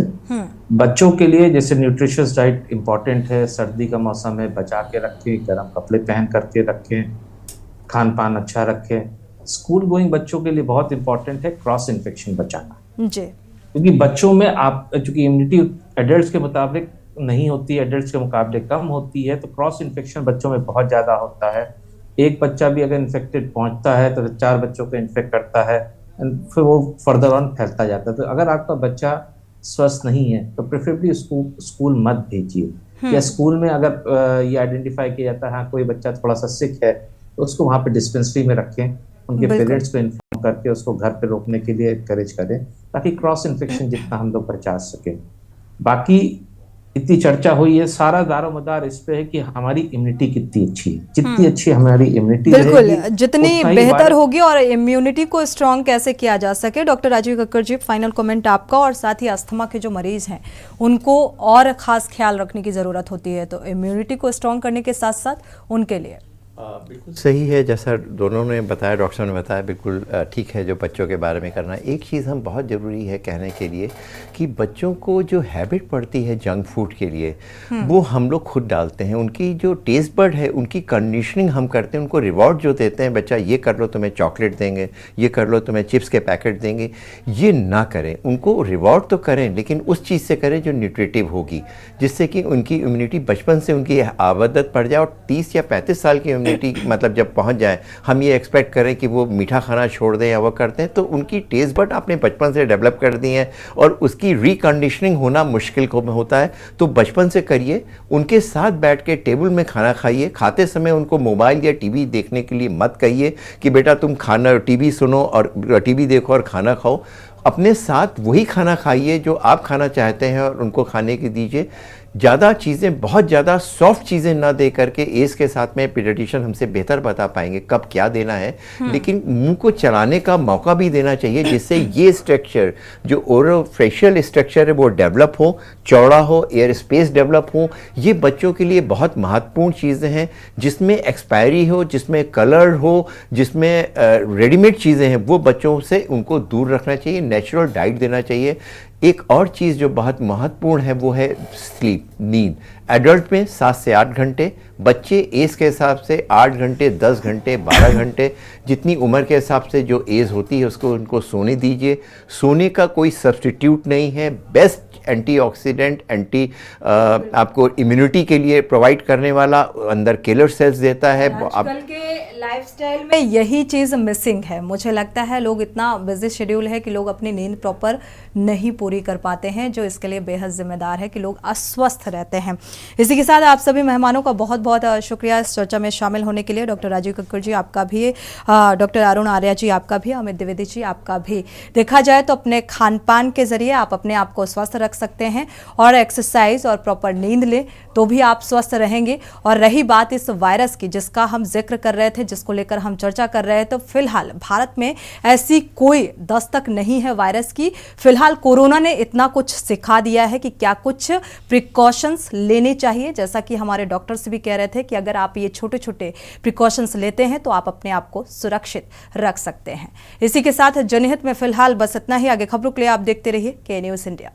बच्चों के लिए जैसे न्यूट्रिशियस डाइट इम्पॉर्टेंट है, सर्दी का मौसम है, बचा के रखें, गर्म कपड़े पहन करके रखें, खान पान अच्छा रखें। स्कूल गोइंग बच्चों के लिए बहुत इंपॉर्टेंट है क्रॉस इन्फेक्शन बचाना जी, क्योंकि बच्चों में आप चूंकि इम्यूनिटी एडल्ट्स के मुताबिक नहीं होती है, एडल्ट्स के मुकाबले कम होती है, तो क्रॉस इन्फेक्शन बच्चों में बहुत ज़्यादा होता है। एक बच्चा भी अगर इन्फेक्टेड पहुंचता है तो 4 बच्चों को इन्फेक्ट करता है, फिर वो फर्दर ऑन फैलता जाता है। तो अगर आपका बच्चा स्वस्थ नहीं है तो प्रेफरेबली उसको स्कूल मत भेजिए, या स्कूल में अगर ये आइडेंटिफाई किया जाता है हाँ कोई बच्चा थोड़ा सा सिक है तो उसको वहाँ पे डिस्पेंसरी में रखें, उनके पेरेंट्स को इन्फॉर्म करके उसको घर पे रोकने के लिए एनकरेज करें, ताकि क्रॉस इन्फेक्शन जितना हम लोग बचा सकें। बाकी इतनी चर्चा हुई है, सारा दारोमदार इस पे है कि हमारी इम्यूनिटी कितनी अच्छी है, जितनी अच्छी हमारी इम्यूनिटी बिल्कुल जितनी बेहतर होगी और इम्यूनिटी को स्ट्रांग कैसे किया जा सके। Doctor Rajiv Kakkar ji, final comment आपका। और साथ ही अस्थमा के जो मरीज हैं उनको और खास ख्याल रखने की ज़रूरत होती है, तो इम्यूनिटी को स्ट्रांग करने के साथ साथ उनके लिए बिल्कुल सही है, जैसा दोनों ने बताया, डॉक्टर साहब ने बताया, बिल्कुल ठीक है जो बच्चों के बारे में करना। एक चीज़ हम बहुत ज़रूरी है कहने के लिए कि बच्चों को जो हैबिट पड़ती है जंक फूड के लिए, वो हम लोग खुद डालते हैं। उनकी जो टेस्ट बर्ड है उनकी कंडीशनिंग हम करते हैं, उनको रिवॉर्ड जो देते हैं, बच्चा ये कर लो तुम्हें चॉकलेट देंगे, ये कर लो तुम्हें चिप्स के पैकेट देंगे, ये ना करें। उनको रिवॉर्ड तो करें लेकिन उस चीज़ से करें जो न्यूट्रिटिव होगी, जिससे कि उनकी इम्यूनिटी बचपन से उनकी आदत पड़ जाए और 30 या 35 साल की इम्यूनिटी मतलब जब पहुंच जाए, हम ये एक्सपेक्ट करें कि वो मीठा खाना छोड़ दें या वो करते हैं, तो उनकी टेस्ट बड आपने बचपन से डेवलप कर दी है और उसकी रिकंडीशनिंग होना मुश्किल होता है। तो बचपन से करिए, उनके साथ बैठ के टेबल में खाना खाइए। खाते समय उनको मोबाइल या टीवी देखने के लिए मत कहिए कि बेटा तुम खाना टीवी सुनो और टीवी देखो और खाना खाओ। अपने साथ वही खाना खाइए जो आप खाना चाहते हैं और उनको खाने की दीजिए। ज़्यादा चीज़ें, बहुत ज़्यादा सॉफ्ट चीज़ें ना दे करके, एज के साथ में पीडियाट्रिशियन हमसे बेहतर बता पाएंगे कब क्या देना है, लेकिन मुंह को चलाने का मौका भी देना चाहिए जिससे ये स्ट्रक्चर जो ओरल फेशियल स्ट्रक्चर है वो डेवलप हो, चौड़ा हो, एयर स्पेस डेवलप हो। ये बच्चों के लिए बहुत महत्वपूर्ण चीज़ें हैं, जिसमें एक्सपायरी हो, जिसमें कलर हो, जिसमें रेडीमेड चीज़ें हैं, वो बच्चों से उनको दूर रखना चाहिए। नेचुरल डाइट देना चाहिए। एक और चीज़ जो बहुत महत्वपूर्ण है वो है स्लीप, नींद। एडल्ट में 7 से 8 घंटे, बच्चे एज के हिसाब से 8 घंटे, 10 घंटे, 12 घंटे, जितनी उम्र के हिसाब से जो एज होती है उसको उनको सोने दीजिए। सोने का कोई सब्स्टिट्यूट नहीं है। बेस्ट एंटीऑक्सीडेंट, आपको इम्यूनिटी के लिए प्रोवाइड करने वाला, अंदर किलर सेल्स देता है। आजकल के लाइफस्टाइल में यही चीज़ मिसिंग है। मुझे लगता है लोग इतना बिजी शेड्यूल है कि लोग अपनी नींद प्रॉपर नहीं पूरी कर पाते हैं, जो इसके लिए बेहद जिम्मेदार है कि लोग अस्वस्थ रहते हैं। इसी के साथ आप सभी मेहमानों का बहुत बहुत शुक्रिया इस चर्चा में शामिल होने के लिए। डॉक्टर राजीव कक्कड़ जी आपका भी, डॉक्टर अरुण आर्या जी आपका भी, अमित द्विवेदी जी आपका भी। देखा जाए तो अपने खान पान के जरिए आप अपने आप को स्वस्थ रख सकते हैं और एक्सरसाइज और प्रॉपर नींद लें तो भी आप स्वस्थ रहेंगे। और रही बात इस वायरस की जिसका हम जिक्र कर रहे थे, जिसको लेकर हम चर्चा कर रहे हैं, तो फिलहाल भारत में ऐसी कोई दस्तक नहीं है वायरस की। फिलहाल कोरोना ने इतना कुछ सिखा दिया है कि क्या कुछ प्रिकॉशंस लेने चाहिए, जैसा कि हमारे डॉक्टर्स भी कह रहे थे कि अगर आप ये छोटे छोटे प्रिकॉशंस लेते हैं तो आप अपने आप को सुरक्षित रख सकते हैं। इसी के साथ जनहित में फिलहाल बस इतना ही। आगे खबरों के लिए आप देखते रहिए के न्यूज़ इंडिया।